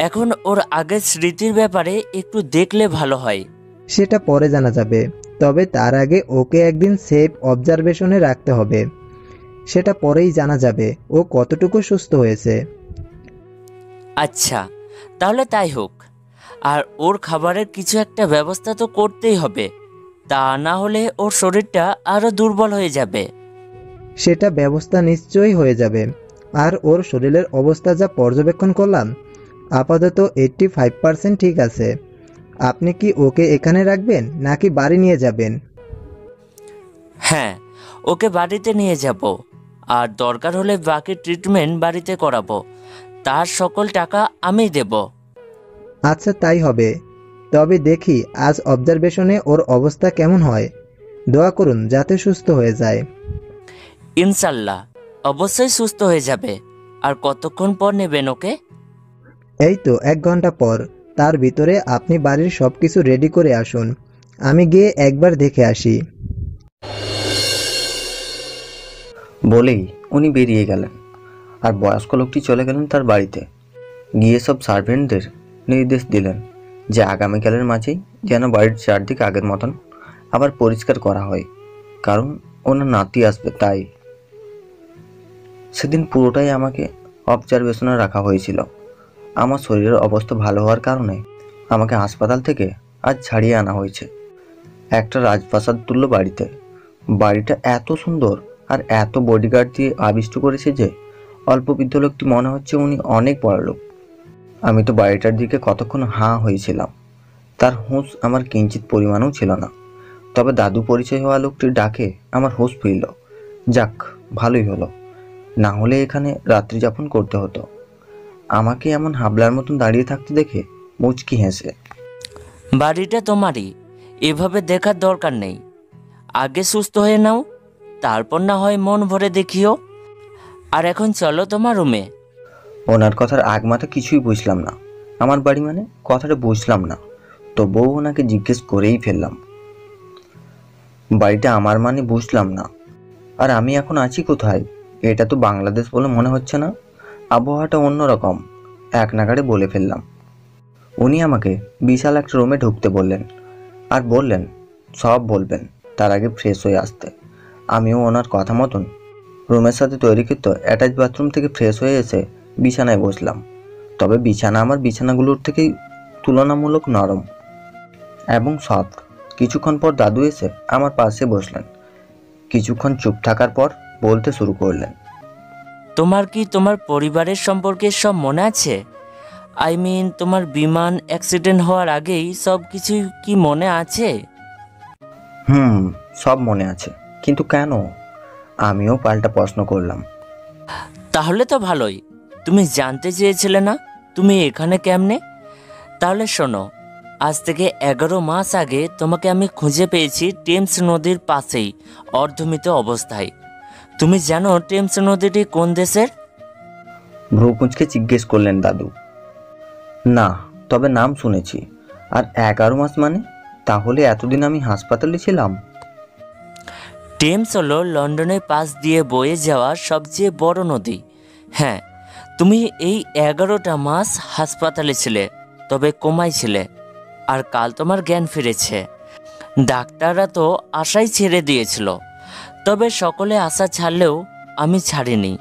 এখন ওর আগের স্মৃতির ব্যাপারে একটু দেখলে ভালো হয়। সেটা পরে জানা যাবে, তবে তার আগে ওকে একদিন সেফ অবজারভেশনে রাখতে হবে। সেটা পরেই জানা যাবে ও কতটুকু সুস্থ হয়েছে। আচ্ছা, তাহলে তাই হোক। আর ওর খাবারের কিছু একটা ব্যবস্থা তো করতেই হবে, তা না হলে ওর শরীরটা আরও দুর্বল হয়ে যাবে। সেটা ব্যবস্থা নিশ্চয়ই হয়ে যাবে। আর ওর শরীরের অবস্থা যা পর্যবেক্ষণ করলাম, আপাতত 85% ঠিক আছে। আপনি কি ওকে এখানে রাখবেন নাকি বাড়ি নিয়ে যাবেন? হ্যাঁ, ওকে বাড়িতে নিয়ে যাব। আর দরকার হলে বাকি ট্রিটমেন্ট বাড়িতে করাবো। তার সকল টাকা আমি দেব। আচ্ছা, তাই হবে। তবে দেখি আজ অবজারভেশনে ওর অবস্থা কেমন হয়। দোয়া করুন যাতে সুস্থ হয়ে যায়। ইনশাল্লাহ, অবশ্যই সুস্থ হয়ে যাবে। আর কতক্ষণ পর নেবেন ওকে? এই তো 1 ঘন্টা পর। তার ভিতরে আপনি বাড়ির সব কিছু রেডি করে আসুন, আমি গিয়ে একবার দেখে আসি। বলেই উনি বেরিয়ে গেলেন। আর বয়স্ক লোকটি চলে গেলেন তার বাড়িতে। গিয়ে সব সার্ভেন্টদের নির্দেশ দিলেন যে আগামীকালের মাঝেই যেন বাড়ির চারদিক আগের মতন আবার পরিষ্কার করা হয়, কারণ ওনার নাতি আসবে। তাই সেদিন পুরোটাই আমাকে অবজারভেশনে রাখা হয়েছিল। আমার শরীরের অবস্থা ভালো হওয়ার কারণে আমাকে হাসপাতাল থেকে আজ ছাড়িয়ে আনা হয়েছে একটা রাজপ্রাসাদ তুল্য বাড়িতে। বাড়িটা এত সুন্দর আর এত বডিগার্ড দিয়ে আবিষ্ট করেছে যে অল্পবৃদ্ধ লোকটি মনে হচ্ছে উনি অনেক বড় লোক। আমি তো বাড়িটার দিকে কতক্ষণ হাঁ হয়েছিলাম, তার হুঁশ আমার কিঞ্চিত পরিমাণও ছিল না। তবে দাদু পরিচয় হওয়া লোকটির ডাকে আমার হুঁশ ফিরল। যাক, ভালোই হলো, না হলে এখানে রাত্রি যাপন করতে হতো। আমাকে এমন হাবলার মতন দাঁড়িয়ে থাকতে দেখে মুচকি হেসে, বাড়িটা তোমারই, এভাবে দেখার দরকার নেই। আগে সুস্থ হয়ে নাও, তারপর না হয় মন ভরে দেখিও। আর এখন চলো তোমার রুমে। ওনার কথার আগ মাথা কিছুই বুঝলাম না। আমার বাড়ি মানে কথাটা বুঝলাম না, তবুও ওনাকে জিজ্ঞেস করেই ফেললাম। বাড়িটা আমার মানে বুঝলাম না। আর আমি এখন আছি কোথায়? এটা তো বাংলাদেশ বলে মনে হচ্ছে না। আবহাওয়াটা অন্যরকম। এক নাগাড়ে বলে ফেললাম। উনি আমাকে বিশাল একটা রুমে ঢুকতে বললেন আর বললেন সব বলবেন, তার আগে ফ্রেশ হয়ে আসতে। আমিও ওনার কথা মতন রুমের সাথে তৈরিকৃত অ্যাটাচ বাথরুম থেকে ফ্রেশ হয়ে এসে বিছানায় বসলাম। তবে বিছানা আমার বিছানাগুলোর থেকেই তুলনামূলক নরম এবং সফট। কিছুক্ষণ পর দাদু এসে আমার পাশে বসলেন। কিছুক্ষণ চুপ থাকার পর বলতে শুরু করলেন, তোমার কি তোমার পরিবারের সম্পর্কে সব মনে আছে? আই মিন, তোমার বিমান অ্যাক্সিডেন্ট হওয়ার আগেই সব কিছু কি মনে আছে? সব মনে আছে, কিন্তু কেন? আমিও পাল্টা প্রশ্ন করলাম। তাহলে তো ভালোই। তুমি জানতে চেয়েছিলে না তুমি এখানে কেমনে? তাহলে শোনো, আজ থেকে 11 মাস আগে তোমাকে আমি খুঁজে পেয়েছি টেমস নদীর পাশেই অর্ধমৃত অবস্থায়। তুমি জানো টেমস নদীটি কোন দেশের? ভ্রু কুঁচকে জিজ্ঞেস করলেন দাদু। না, তবে নাম শুনেছি। আর 11 মাস মানে? তাহলে এতদিন আমি হাসপাতালে ছিলাম। টেমস হলো লন্ডনের পাশ দিয়ে বয়ে যাওয়া সবচেয়ে বড় নদী। হ্যাঁ, তুমি এই 11টা মাস হাসপাতালে ছিলে, তবে কোমায় ছিলে। আর কাল তোমার জ্ঞান ফিরেছে। ডাক্তাররা তো আশাই ছেড়ে দিয়েছিল, তবে সকলে আশা ছাড়লেও আমি ছাড়িনি।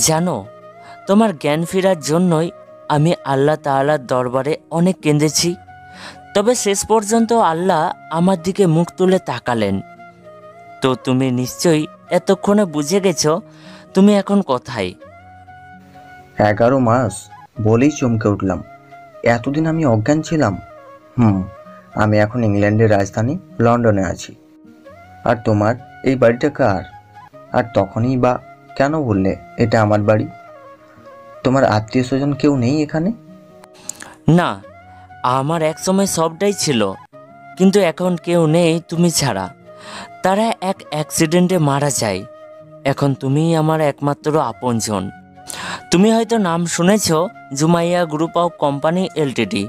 জানো, তোমার জ্ঞান ফেরার জন্যই আমি আল্লাহ তাআলার দরবারে অনেক কেঁদেছি। তবে শেষ পর্যন্ত আল্লাহ আমার দিকে মুখ তুলে তাকালেন। তো তুমি নিশ্চয়ই এতক্ষণে বুঝে গেছো তুমি এখন কোথায়। 11 মাস বলেই চমকে উঠলাম। এতদিন আমি অজ্ঞান ছিলাম। আমি এখন ইংল্যান্ডের রাজধানী লন্ডনে আছি। আর তোমার এই বাড়িটা কার? আর তখনই বা কেন বললে এটা আমার বাড়ি? তোমার আত্মীয় স্বজন কেউ নেই এখানে? না, আমার একসময় সবটাই ছিল, কিন্তু এখন কেউ নেই তুমি ছাড়া। তারা এক অ্যাক্সিডেন্টে মারা যায়। এখন তুমিই আমার একমাত্র আপনজন। তুমি হয়তো নাম শুনেছ জুমাইয়া গ্রুপ অফ কোম্পানি এলটিডি,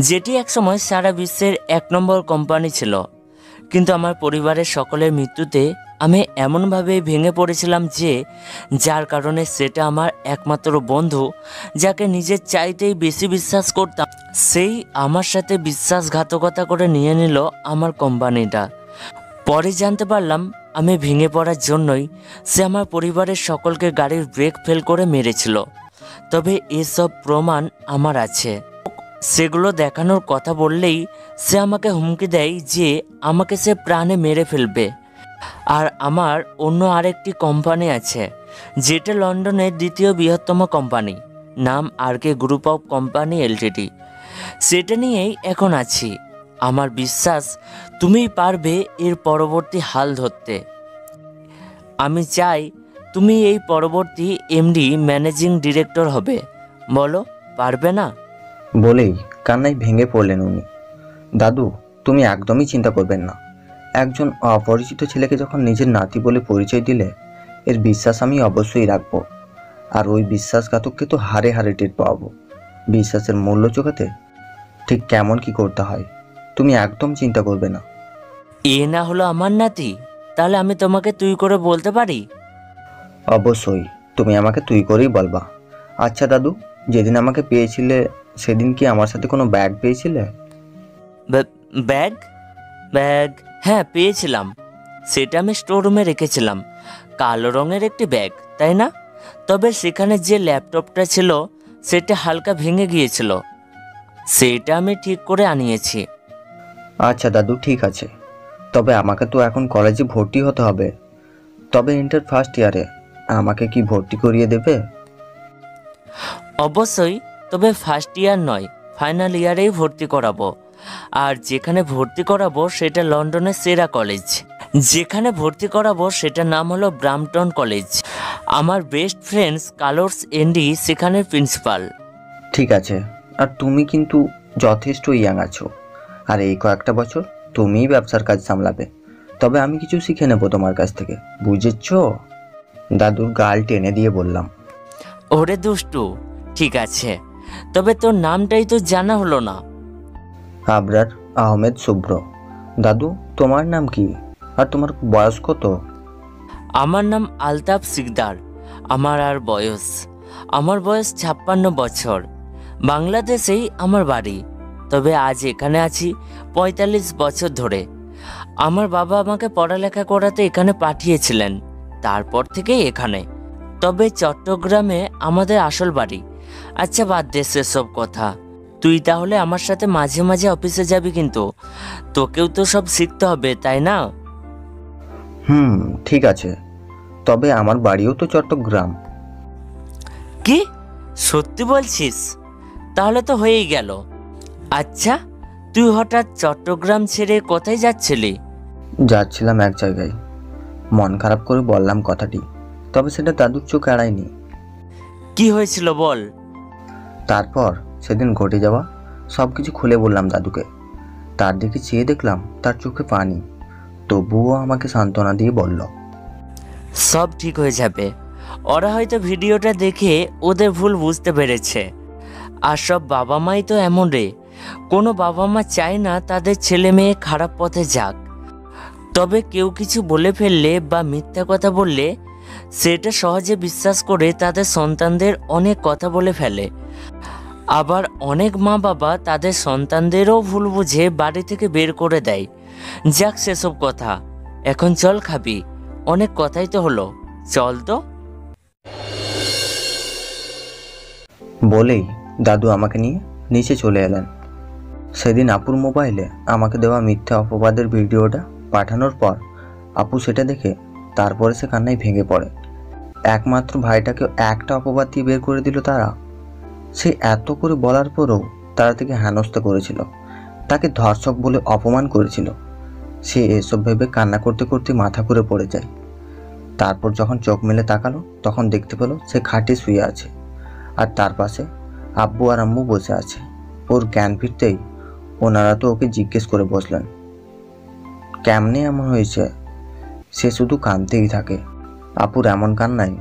যেটি একসময় সারা বিশ্বের 1 নম্বর কোম্পানি ছিল। কিন্তু আমার পরিবারের সকলের মৃত্যুতে আমি এমনভাবে ভেঙে পড়েছিলাম যে যার কারণে সেটা আমার একমাত্র বন্ধু, যাকে নিজের চাইতেই বেশি বিশ্বাস করতাম, সেই আমার সাথে বিশ্বাসঘাতকতা করে নিয়ে নিল আমার কোম্পানিটা। পরে জানতে পারলাম আমি ভেঙে পড়ার জন্যই সে আমার পরিবারের সকলকে গাড়ির ব্রেক ফেল করে মেরেছিল। তবে এসব প্রমাণ আমার আছে। সেগুলো দেখানোর কথা বললেই সে আমাকে হুমকি দেয় যে আমাকে সে প্রাণে মেরে ফেলবে। আর আমার অন্য আরেকটি কোম্পানি আছে, যেটা লন্ডনের 2য় বৃহত্তম কোম্পানি, নাম আরকে গ্রুপ অফ কোম্পানি এলটিডি। সেটা নিয়েই এখন আছি। আমার বিশ্বাস তুমিই পারবে এর পরবর্তী হাল ধরতে। আমি চাই তুমি এই পরবর্তী এমডি ম্যানেজিং ডিরেক্টর হবে। বলো, পারবে না? বলেই কান্নায় ভেঙে পড়লেন উনি। দাদু, তুমি একদমই চিন্তা করবেন না। একজন অপরিচিত ছেলেকে যখন নিজের নাতি বলে পরিচয় দিলে, এর বিশ্বাস আমি অবশ্যই রাখবো। আর ওই বিশ্বাসঘাতককে তো হারে হারে টের পাবো। বিশ্বাসের মূল্য চোখাতে ঠিক কেমন কি করতে হয় তুমি একদম চিন্তা করবে না। এ না হলো আমার নাতি, তাহলে আমি তোমাকে তুই করে বলতে পারি? অবশ্যই, তুমি আমাকে তুই করেই বলবা। আচ্ছা দাদু, যেদিন আমাকে পেয়েছিলে সেদিন কি আমার সাথে কোনো ব্যাগ পেয়েছিলে? ব্যাগ? ব্যাগ হ্যাঁ পেয়েছিলাম। সেটা আমি স্টোর রুমে রেখেছিলাম। কালো রঙের একটি ব্যাগ, তাই না? তবে সেখানে যে ল্যাপটপটা ছিল সেটা হালকা ভেঙে গিয়েছিল, সেটা আমি ঠিক করে আনিয়েছি। আচ্ছা দাদু, ঠিক আছে। তবে আমাকে তো এখন কলেজে ভর্তি হতে হবে। তবে ইন্টার ফার্স্ট ইয়ারে আমাকে কি ভর্তি করিয়ে দেবে? অবশ্যই, তবে ফার্স্ট ইয়ার নয়, ফাইনাল ইয়ারেই ভর্তি করাবো। আর যেখানে ভর্তি করাবো সেটা লন্ডনের সেরা কলেজ। যেখানে ভর্তি করাবো সেটার নাম হলো ব্রাম্পটন কলেজ। আমার বেস্ট ফ্রেন্ডস কার্লোস এন্ডি সেখানের প্রিন্সিপাল। ঠিক আছে। আর তুমি কিন্তু যথেষ্ট ইয়াং আছো, আর এই কয়েকটা বছর তুমিই ব্যবসার কাজ সামলাবে। তবে আমি কিছু শিখে নেবো তোমার কাছ থেকে, বুঝেছো? দাদুর গাল টেনে দিয়ে বললাম। ওরে দুষ্টু, ঠিক আছে, তবে তোর নামটাই তো জানা হলো না। আবরার আহমেদ শুভ্র। দাদু, তোমার নাম কি? আর তোমার বয়স কত? আমার নাম আলতাফ সিকদার। আমার বয়স 56 বছর। বাংলাদেশেই আমার বাড়ি, তবে আজ এখানে আছি 45 বছর ধরে। আমার বাবা আমাকে পড়ালেখা করাতে এখানে পাঠিয়েছিলেন, তারপর থেকে এখানে। তবে চট্টগ্রামে আমাদের আসল বাড়ি। আচ্ছা, বাদ দে সেসব কথা। তুই তাহলে আমার সাথে মাঝে মাঝে অফিসে যাবি, কিন্তু তোকেও তো সব শিখতে হবে, তাই না? ঠিক আছে। তবে আমার বাড়িও তো চট্টগ্রাম। কি সত্যি বলছিস? তাহলে তো হয়েই গেল। আচ্ছা, তুই হঠাৎ চট্টগ্রাম ছেড়ে কোথায় যাচ্ছিলি? যাচ্ছিলাম এক জায়গায়। মন খারাপ করে বললাম কথাটি, তবে সেটা দাদুর চোখ এড়ায়নি। কি হয়েছিল বল। তারপর সেদিন ঘটে যাওয়া সব কিছু খুলে বললাম দাদুকে। তার দিকে চেয়ে দেখলাম তার চোখে পানি, তবুও আমাকে সান্ত্বনা দিয়ে বলল, সব ঠিক হয়ে যাবে। ওরা হয়তো ভিডিওটা দেখে ওদের ভুল বুঝতে পেরেছে। আর সব বাবা মাই তো এমন রে, কোনো বাবা মা চায় না তাদের ছেলে মেয়ে খারাপ পথে যাক। তবে কেউ কিছু বলে ফেললে বা মিথ্যা কথা বললে সেটা সহজে বিশ্বাস করে তাদের সন্তানদের অনেক কথা বলে ফেলে। আবার অনেক মা বাবা তাদের সন্তানদেরও ভুল বুঝে বাড়ি থেকে বের করে দেয়। যাক সেসব কথা, এখন চল খাবি। অনেক কথাই তো হলো, চল তো। বলেই দাদু আমাকে নিয়ে নিচে চলে এলেন। সেদিন আপুর মোবাইলে আমাকে দেওয়া মিথ্যা অপবাদের ভিডিওটা পাঠানোর পর আপু সেটা দেখে তারপরে সে কান্নায় ভেঙে পড়ে। একমাত্র ভাইটাকে একটা অপবাদ দিয়ে বের করে দিল তারা। সে এত করে বলার পরও তারা থেকে হেনস্থা করেছিল, তাকে ধর্ষক বলে অপমান করেছিল। সে এসব ভেবে কান্না করতে করতে মাথা ঘুরে পড়ে যায়। তারপর যখন চোখ মেলে তাকালো তখন দেখতে পেল সে খাটে শুয়ে আছে, আর তার পাশে আব্বু আর আম্মু বসে আছে। ওর জ্ঞান ফিরতেই ওনারা তো ওকে জিজ্ঞেস করে বসলেন, কেমনে এমন হয়েছে? সে শুধু কাঁদতেই থাকে। আপুর এমন কান্নায়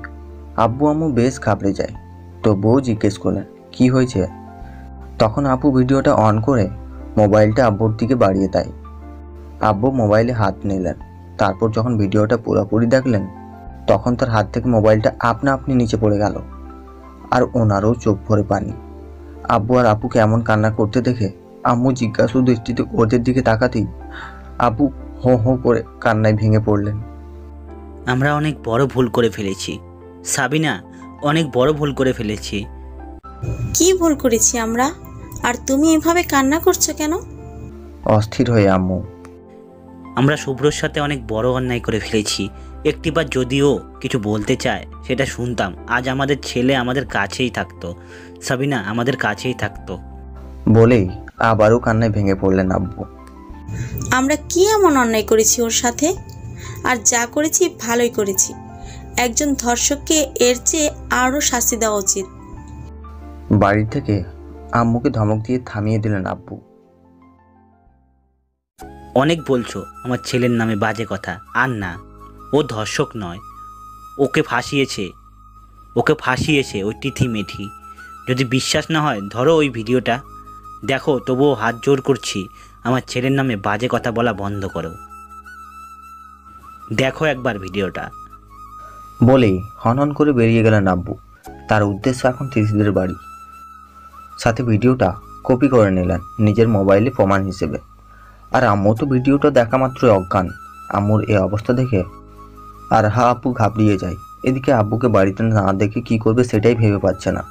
আব্বু আম্মু বেশ ঘাবড়ে যায়। তো বউ জিজ্ঞেস করলেন কি হয়েছে। তখন আপু ভিডিওটা অন করে মোবাইলটা আব্বুর দিকে বাড়িয়ে দেয়। আব্বু মোবাইলে হাত নিলেন। তারপর যখন ভিডিওটা পুরোপুরি দেখলেন তখন তার হাত থেকে মোবাইলটা আপনা আপনি নিচে পড়ে গেল, আর ওনারও চোখ ভরে পানি। আব্বু আর আপুকে এমন কান্না করতে দেখে আম্মু জিজ্ঞাসু দৃষ্টিতে ওদের দিকে তাকাতেই আব্বু হো হো করে কান্নায় ভেঙে পড়লেন। আমরা অনেক বড় ভুল করে ফেলেছি সাবিনা, অনেক বড় ভুল করে ফেলেছি। কি ভুল করেছি আমরা? আর তুমি এভাবে কান্না করছো কেন? অস্থির হয়ে আম্মু, আমরা শুভ্রর সাথে অনেক বড় অন্যায় করে ফেলেছি। একটিবার যদিও কিছু বলতে চায় সেটা শুনতাম, আজ আমাদের ছেলে আমাদের কাছেই থাকতো। সাবিনা আমাদের কাছেই থাকতো। বলেই আবারও কান্নায় ভেঙে পড়লেন আব্বু। আমরা কি এমন অন্যায় করেছি ওর সাথে? আর যা করেছি ভালোই করেছি। একজন ধর্ষককে এর চেয়ে আরও শাস্তি দেওয়া উচিত। বাড়ি থেকে আম্মুকে ধমক দিয়ে থামিয়ে দিলেন আব্বু। অনেক বলছো আমার ছেলের নামে বাজে কথা, আর না, ও ধর্ষক নয়। ওকে ফাঁসিয়েছে ওই তিথি মেঠি। যদি বিশ্বাস না হয় ধরো ওই ভিডিওটা দেখো, তবুও হাত জোর করছি আমার ছেলের নামে বাজে কথা বলা বন্ধ করো। দেখো একবার ভিডিওটা। বলেই হনহন করে বেরিয়ে গেলেন আব্বু। তার উদ্দেশ্য এখন তিথিদের বাড়ি। সাথে ভিডিওটা কপি করে নিলেন নিজের মোবাইলে প্রমাণ হিসেবে। আর আম্মু তো ভিডিওটা দেখা মাত্রই অজ্ঞান। আম্মুর এই অবস্থা দেখে আর আপু ঘাবড়িয়ে যায়। এদিকে আব্বুকে বাড়িতে না দেখে কি করবে সেটাই ভেবে পাচ্ছে না।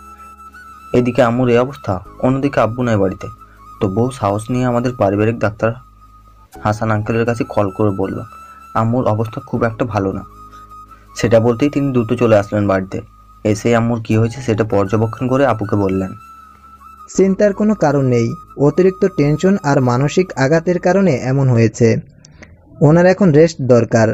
এদিকে আম্মুর এই অবস্থা, অন্যদিকে আব্বু নয় বাড়িতে। তো বউ সাহস নিয়ে আমাদের পারিবারিক ডাক্তার হাসান আঙ্কেলের কাছে কল করে বলল আম্মুর অবস্থা খুব একটা ভালো না। সেটা বলতেই তিনি দ্রুত চলে আসলেন বাড়িতে। এসেই আম্মুর কি হয়েছে সেটা পর্যবেক্ষণ করে আপুকে বললেন, চিন্তার কোনো কারণ নেই, অতিরিক্ত টেনশন আর মানসিক আঘাতের কারণে এমন হয়েছে। ওনার এখন রেস্ট দরকার।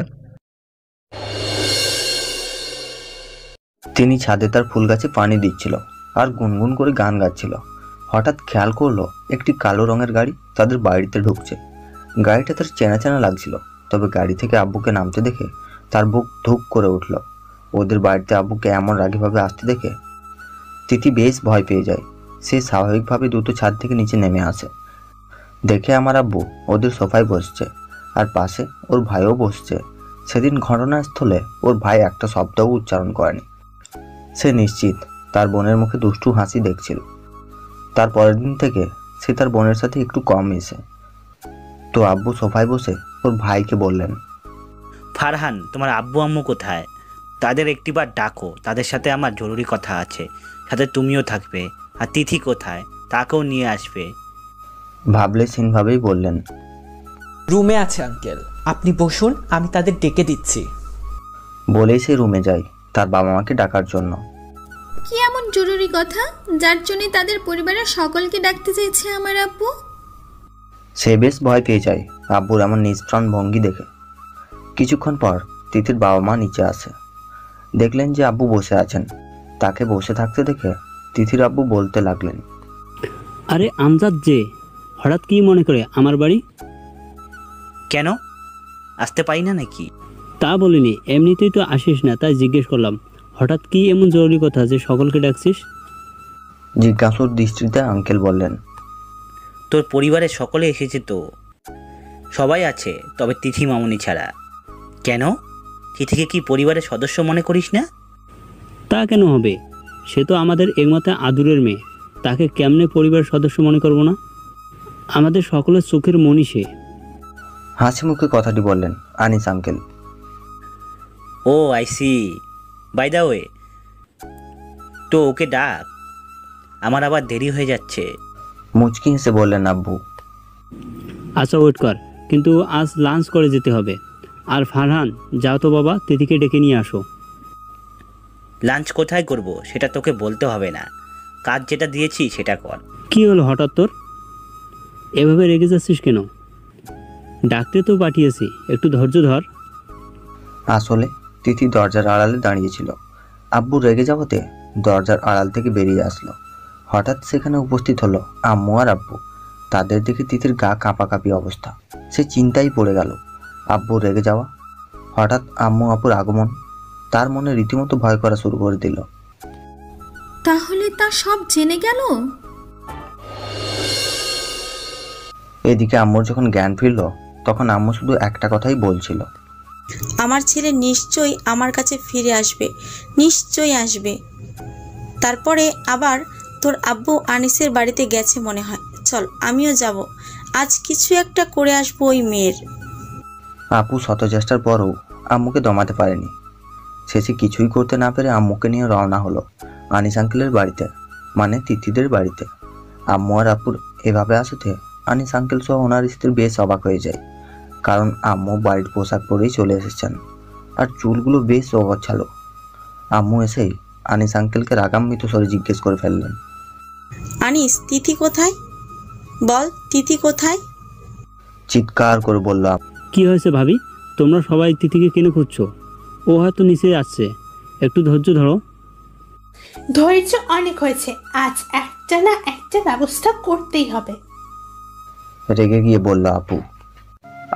তিনি ছাদে তার ফুল গাছে পানি দিচ্ছিল আর গুনগুন করে গান গাচ্ছিল। হঠাৎ খেয়াল করলো একটি কালো রঙের গাড়ি তাদের বাড়িতে ঢুকছে। গাড়িটা তার চেনা চেনা লাগছিল, তবে গাড়ি থেকে আব্বুকে নামতে দেখে তার বুক ধুপ করে উঠল। ওদের বাড়িতে আব্বুকে এমন রাগীভাবে আসতে দেখে তিথি বেশ ভয় পেয়ে যায়। সে স্বাভাবিকভাবে দ্রুত ছাদ থেকে নিচে নেমে আসে। দেখে আমার আব্বু ওদের সোফায় বসছে আর পাশে ওর ভাইও বসছে। সেদিন ঘটনাস্থলে ওর ভাই একটা শব্দও উচ্চারণ করেনি। সে নিশ্চিত তার বোনের মুখে দুষ্টু হাসি দেখছিল। তার পরের দিন থেকে সে তার বোনের সাথে একটু কম মেশে। তো আব্বু সোফায় বসে ওর ভাইকে বললেন, ফারহান, তোমার আব্বু আম্মু কোথায়? তাদের একটিবার ডাকো, তাদের সাথে আমার জরুরি কথা আছে। সাথে তুমিও থাকবে। আর তিথি কোথায়, তাকেও নিয়ে আসবে। ভাবলেশীনভাবেই বললেন, রুমে আছে আঙ্কেল, আপনি বসুন, আমি তাদের ডেকে দিচ্ছি। বলেই সে রুমে যায় তার বাবা মাকে ডাকার জন্য। কি এমন জরুরি কথা যার জন্য তাদের পরিবারের সকলকে ডাকতে চাইছে আমার আব্বু? সে বেশ ভয় পেয়ে যায় আব্বুর এমন নিষ্প্রাণ ভঙ্গি দেখে। কিছুক্ষণ পর তিথির বাবা মা নিচে আসে। দেখলেন যে আব্বু বসে আছেন। তাকে বসে থাকতে দেখে তিথির আব্বু বলতে লাগলেন, আরে আমজাদ যে, হঠাৎ কি মনে করে আমার বাড়ি? কেন, আসতে পারি না নাকি? তা বলিনি, এমনিতেই তো আসিস না, তাই জিজ্ঞেস করলাম হঠাৎ কি এমন জরুরি কথা যে সকলকে ডাকছিস? জিজ্ঞাসুর দৃষ্টিতে আঙ্কেল বললেন, তোর পরিবারের সকলে এসেছে তো। সবাই আছে, তবে তিথি মামুনি ছাড়া। কেন, তিথিকে কি পরিবারের সদস্য মনে করিস না? তা কেন হবে? সে তো আমাদের একমাত্র আদুরের মেয়ে, তাকে কেমনে পরিবারের সদস্য মনে করব না? আমাদের সকলের চোখের মনি সে। হাসি মুখে কথাটি বললেন Anis uncle. Oh I see, by the way, তো ওকে ডাক, আমার আবার দেরি হয়ে যাচ্ছে। মুচকি হেসে বললেন আব্বু। আচ্ছা ওয়েট কর, কিন্তু আজ লাঞ্চ করে যেতে হবে। আর ফারহান, যাও তো বাবা, তিথিকে ডেকে নিয়ে আসো। লাঞ্চ কোথায় করব সেটা তোকে বলতে হবে না, কাজ যেটা দিয়েছি সেটা কর। কি হলো হঠাৎ তোর? এভাবে রেগে যাচ্ছিস কেন? ডাকতে তো পাঠিয়েছি, একটু ধৈর্য ধর। আসলে তিথি দরজার আড়ালে দাঁড়িয়েছিল। আব্বু রেগে যাওয়াতে দরজার আড়াল থেকে বেরিয়ে আসলো। হঠাৎ সেখানে উপস্থিত হলো আম্মু আর আব্বু। তাদের দেখে তিথির গা কাঁপাকাঁপি অবস্থা। সে চিন্তায় পড়ে গেল। আব্বু রেগে যাওয়া, হঠাৎ আম্মু আপুর আগমন তার মনে রীতিমতো ভয় করা শুরু করে দিল। তাহলে তা সব জেনে গেল? এদিকে আম্মুর যখন জ্ঞান ফিরল তখন আম্মু শুধু একটা কথাই বলছিল, আমার ছেলে নিশ্চয়ই আমার কাছে ফিরে আসবে, নিশ্চয়ই আসবে। তারপরে আবার তোর আব্বু আনিসের বাড়িতে গেছে মনে হয়, চল আমিও যাব, আজ কিছু একটা করে আসবো ওই মেয়ের। আপু শত চেষ্টার পরও আম্মুকে দমাতে পারেনি। শেষে কিছুই করতে না পেরে আম্মুকে নিয়ে রওনা হলো আনিস আঙ্কেলের বাড়িতে, মানে তিথিদের বাড়িতে। আম্মু আর আপুর এভাবে আসাতে আনিস আঙ্কেল সহ ওনার স্ত্রী বেশ অবাক হয়ে যায়, কারণ আম্মু বাড়ির পোশাক পরেই চলে এসেছেন আর চুলগুলো বেশ অগোছালো। আম্মু এসেই আনিস আঙ্কেলকে রাগান্বিত স্বরে জিজ্ঞেস করে ফেললেন, আনিস, তিথি কোথায়? বল, তিথি কোথায়? চিৎকার করে বলল, কি হয়েছে ভাবি, তোমরা সবাই তিথিকে কেন খুঁজছো? ও হয়তো নিচে আসছে, একটু ধৈর্য ধরো। ধৈর্য অনেক হয়েছে, আজ একটা না একটা ব্যবস্থা করতেই হবে। রেগে গিয়ে বলল আপু।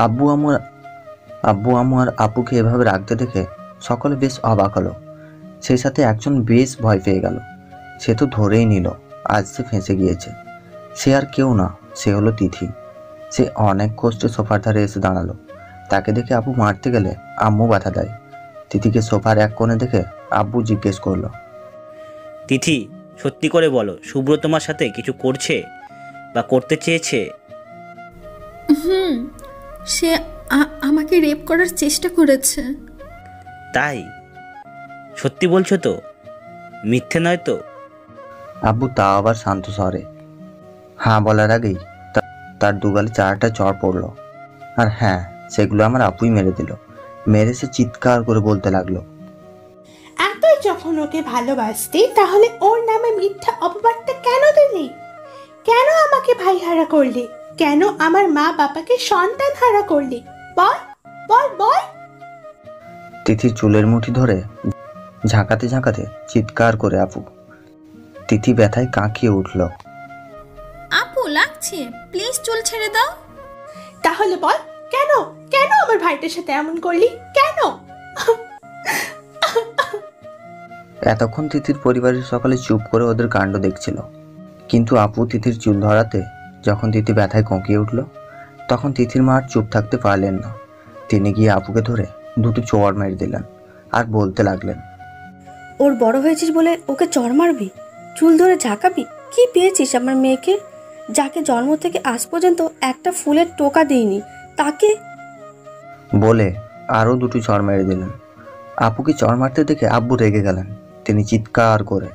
আব্বু আম্মু আর আপুকে এভাবে রাখতে দেখে সকলে বেশ অবাক হলো। সেই সাথে একজন বেশ ভয় পেয়ে গেল। সে তো ধরেই নিল আজ সে ফেঁসে গিয়েছে। সে আর কেউ না, সে হলো তিথি। সে অনেক কষ্টে সোফার ধারে এসে দাঁড়ালো। তাকে দেখে আব্বু মারতে গেলে আম্মু বাধা দেয়। তিথিকে সোফার এক কোণে দেখে আব্বু জিজ্ঞেস করলো, তিথি, সত্যি করে বলো, শুভ্র তোমার সাথে কিছু করছে বা করতে চেয়েছে? সে আমাকে রেপ করার চেষ্টা করেছে। তাই? সত্যি বলছো তো? মিথ্যে নয় তো? আব্বু তা আবার শান্ত স্বরে। হ্যাঁ বলার আগেই তার দুগালে 4টা চড় পড়লো। আর হ্যাঁ, সেগুলো আমার আপুই মেরে দিল। মেরে সে চিৎকার করে বলতে লাগলো, এতই যখন ওকে ভালোবাসতি তাহলে ওর নামে মিথ্যা অপবাদটা কেন দিলি? কেন আমাকে ভাই হারা করলি? কেন আমার মা বাবাকে সন্তান হারা করলি? বল বল বল। তিথির চুলের মুঠি ধরে ঝাঁকাতে ঝাঁকাতে চিৎকার করে আপু। তিথি ব্যথায় কাঁকিয়ে উঠল। আপু লাগছে, প্লিজ চুল ছেড়ে দাও। তাহলে বল, কেন কেন আমার ভাইটার সাথে এমন করলি? কেন? এতক্ষণ তিথির পরিবারের সকালে চুপ করে ওদের কাণ্ড দেখছিল, কিন্তু আপু তিথির চুল ধরাতে যখন তিথি ব্যথায় কঁকিয়ে উঠল, তখন তিথির মা আর চুপ থাকতে পারলেন না। তিনি গিয়ে আপুকে ধরে 2টি চড় মেরে দিলেন আর বলতে লাগলেন, ওর বড় হয়েছিস বলে ওকে চড় মারবি? চুল ধরে ঝাঁকাবি? কি পেয়েছিস আমার মেয়েকে, যাকে জন্ম থেকে আজ পর্যন্ত একটা ফুলের টোকা দিইনি, তাকে? বলে আরও 2টি চড় মেরে দিলেন। আপুকে চড় মারতে দেখে আব্বু রেগে গেলেন। তিনি চিৎকার করে,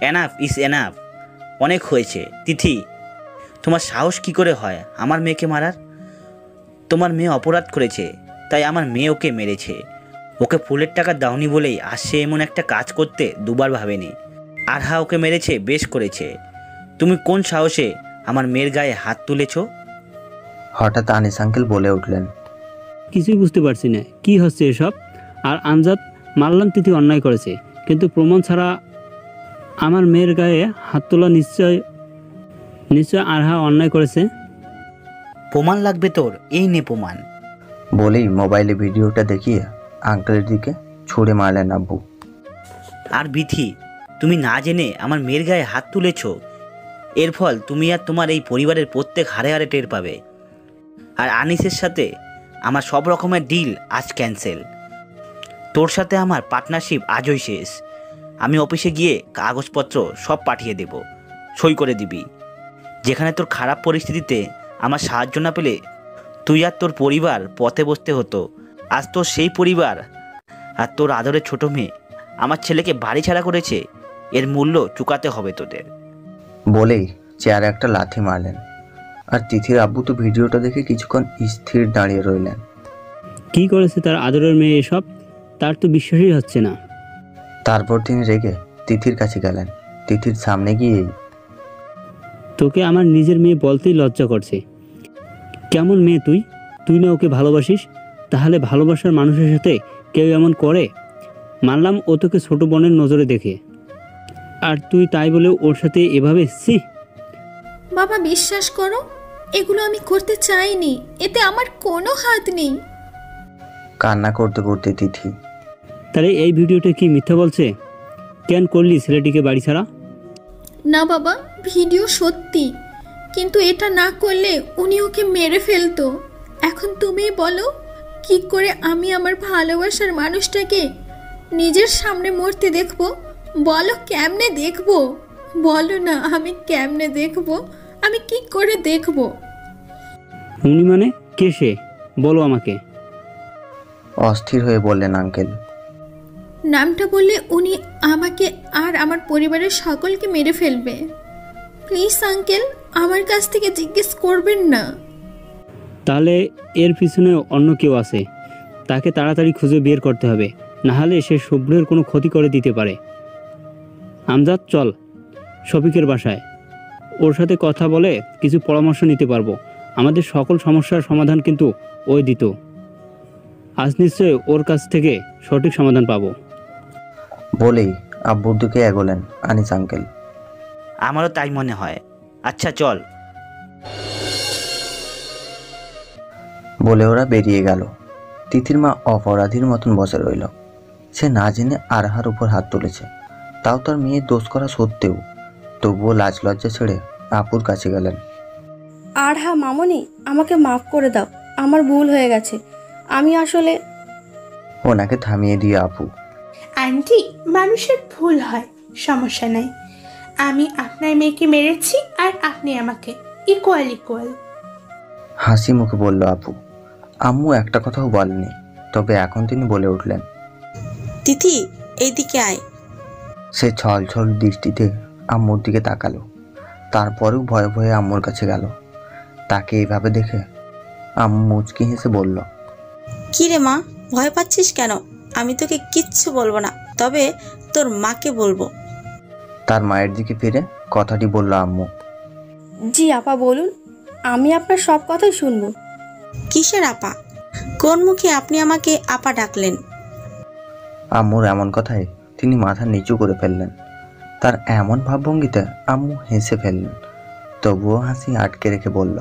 এনাফ ইজ এনাফ, অনেক হয়েছে। তিথি, তোমার সাহস কি করে হয় আমার মেয়েকে মারার? তোমার মেয়ে অপরাধ করেছে, তাই আমার মেয়ে ওকে মেরেছে। ওকে ফুলের টাকা দাওনি বলেই আর সে এমন একটা কাজ করতে দুবার ভাবেনি। আর হ্যাঁ, ওকে মেরেছে, বেশ করেছে। তুমি কোন সাহসে আমার মেয়ের গায়ে হাত তুলেছ? হঠাৎ আনিস আঙ্কেল বলে উঠলেন, কিছুই বুঝতে পারছি না, কি হচ্ছে এসব? আর আমজাদ, মানলাম তিথি অন্যায় করেছে, কিন্তু প্রমাণ ছাড়া আমার মেয়ের গায়ে হাত তোলা নিশ্চয় আরহা অন্যায় করেছে। প্রমাণ লাগবে তোর? এই নে প্রমাণ। বলেই মোবাইলে ভিডিওটা দেখিয়ে আঙ্কেলের দিকে ছুঁড়ে মারলেন আব্বু। আর বিথি, তুমি না জেনে আমার মেয়ের গায়ে হাত তুলেছ। এর ফল তুমি আর তোমার এই পরিবারের প্রত্যেক হারে হারে টের পাবে। আর আনিসের সাথে আমার সব রকমের ডিল আজ ক্যান্সেল। তোর সাথে আমার পার্টনারশিপ আজই শেষ। আমি অফিসে গিয়ে কাগজপত্র সব পাঠিয়ে দেব, সই করে দিবি। যেখানে তোর খারাপ পরিস্থিতিতে আমার সাহায্য না পেলে তুই আর তোর পরিবার পথে বসতে হতো, আজ তোর সেই পরিবার আর তোর আদরের ছোট মেয়ে আমার ছেলেকে বাড়ি ছাড়া করেছে। এর মূল্য চুকাতে হবে তোদের। বলেই চেয়ারে একটা লাথি মারলেন। আর তিথির আব্বু তো ভিডিওটা দেখে কিছুক্ষণ স্থির দাঁড়িয়ে রইলেন। কি করেছে তার আদরের মেয়ে এসব? তার তো বিশ্বাসই হচ্ছে না। তারপর তিনি রেগে তিথির কাছে গেলেন। তিথির সামনে গিয়েই, তোকে আমার নিজের মেয়ে বলতেই লজ্জা করছে। কেমন মেয়ে তুই? তুই না ওকে ভালোবাসিস? তাহলে ভালোবাসার মানুষের সাথে কেউ এমন করে? মানলাম ও তোকে ছোট বোনের নজরে দেখে, আর তুই তাই বলে ওর সাথে এভাবে? বাবা বিশ্বাস করো, এগুলো আমি করতে চাইনি, এতে আমার কোনো হাত নেই। কান্না করতে করতে তিথি, তাহলে এই ভিডিওটা কি মিথ্যা বলছে? কেন করলি ছেলেটিকে বাড়ি ছাড়া? না বাবা, ভিডিও সত্যি, কিন্তু এটা না করলে উনি ওকে মেরে ফেলতো। এখন তুমিই বলো, কি করে আমি আমার ভালোবাসার মানুষটাকে নিজের সামনে মরতে দেখবো? বলো কেমনে দেখবো? বলো না, আমি কেমনে দেখবো? আমি কি করে দেখবো? উনি মানে কে সে? বলো আমাকে। অস্থির হয়ে বললেন আঙ্কেল। নামটা বললে উনি আমাকে আর আমার পরিবারের সকলকে মেরে ফেলবে। প্লিজ আঙ্কেল, আমার কাছ থেকে জিজ্ঞেস করবেন না। তাহলে এর পিছনে অন্য কেউ আছে, তাকে তাড়াতাড়ি খুঁজে বের করতে হবে, নাহলে সে শুভ্রের কোনো ক্ষতি করে দিতে পারে। আমজাদ, চল শফিকের বাসায়, ওর সাথে কথা বলে কিছু পরামর্শ নিতে পারবো। আমাদের সকল সমস্যার সমাধান কিন্তু ওই দিত। আজ নিশ্চয় ওর কাছ থেকে সঠিক সমাধান পাবো। বলেই আব্বুর দিকে এগোলেন আনিস আঙ্কেল। আমারও তাই মনে হয়। আচ্ছা চল। বলে ওরা বেরিয়ে গেল। তিথির মা অপরাধীর মতন বসে রইল। সে না জেনে আরহার উপর হাত তুলেছে, তাও তার মেয়ে দোষ করা সত্ত্বেও। তবুও লাজ লজ্জা ছেড়ে আপুর কাছে গেলেন। আরহা মামনি, আমাকে মাফ করে দাও, আমার ভুল হয়ে গেছে। আমি আসলে... ওনাকে থামিয়ে দিয়ে আপু, আন্টি, মানুষের ভুল হয়, সমস্যা নাই। আমি আপনার মেয়েকে মেরেছি আর আপনি আমাকে, ইকুয়াল ইকুয়াল। হাসি মুখে বলল আপু। আম্মু একটা কথাও বলেনি, তবে এখন তিনি বলে উঠলেন, তিথি এইদিকে আয়। সে ছল ছল দৃষ্টিতে আম্মুর দিকে তাকালো, তারপরেও ভয়ে ভয়ে আম্মুর কাছে গেল। তাকে এইভাবে দেখে আম্মু মুচকি হেসে বলল, কি রে মা, ভয় পাচ্ছিস কেন? আমি তোকে কিচ্ছু বলবো না, তবে তোর মাকে বলবো। তার মায়ের দিকে ফিরে কথাটি বলল আম্মু। জি আপা বলুন, আমি আপনার সব কথাই শুনবো। কিসের আপা? কোন মুখে আপনি আমাকে আপা ডাকলেন? আম্মুর এমন কথায় তিনি মাথা নিচু করে ফেললেন। তার এমন ভাবভঙ্গিতে আম্মু হেসে ফেললেন, তবুও হাসি আটকে রেখে বলল,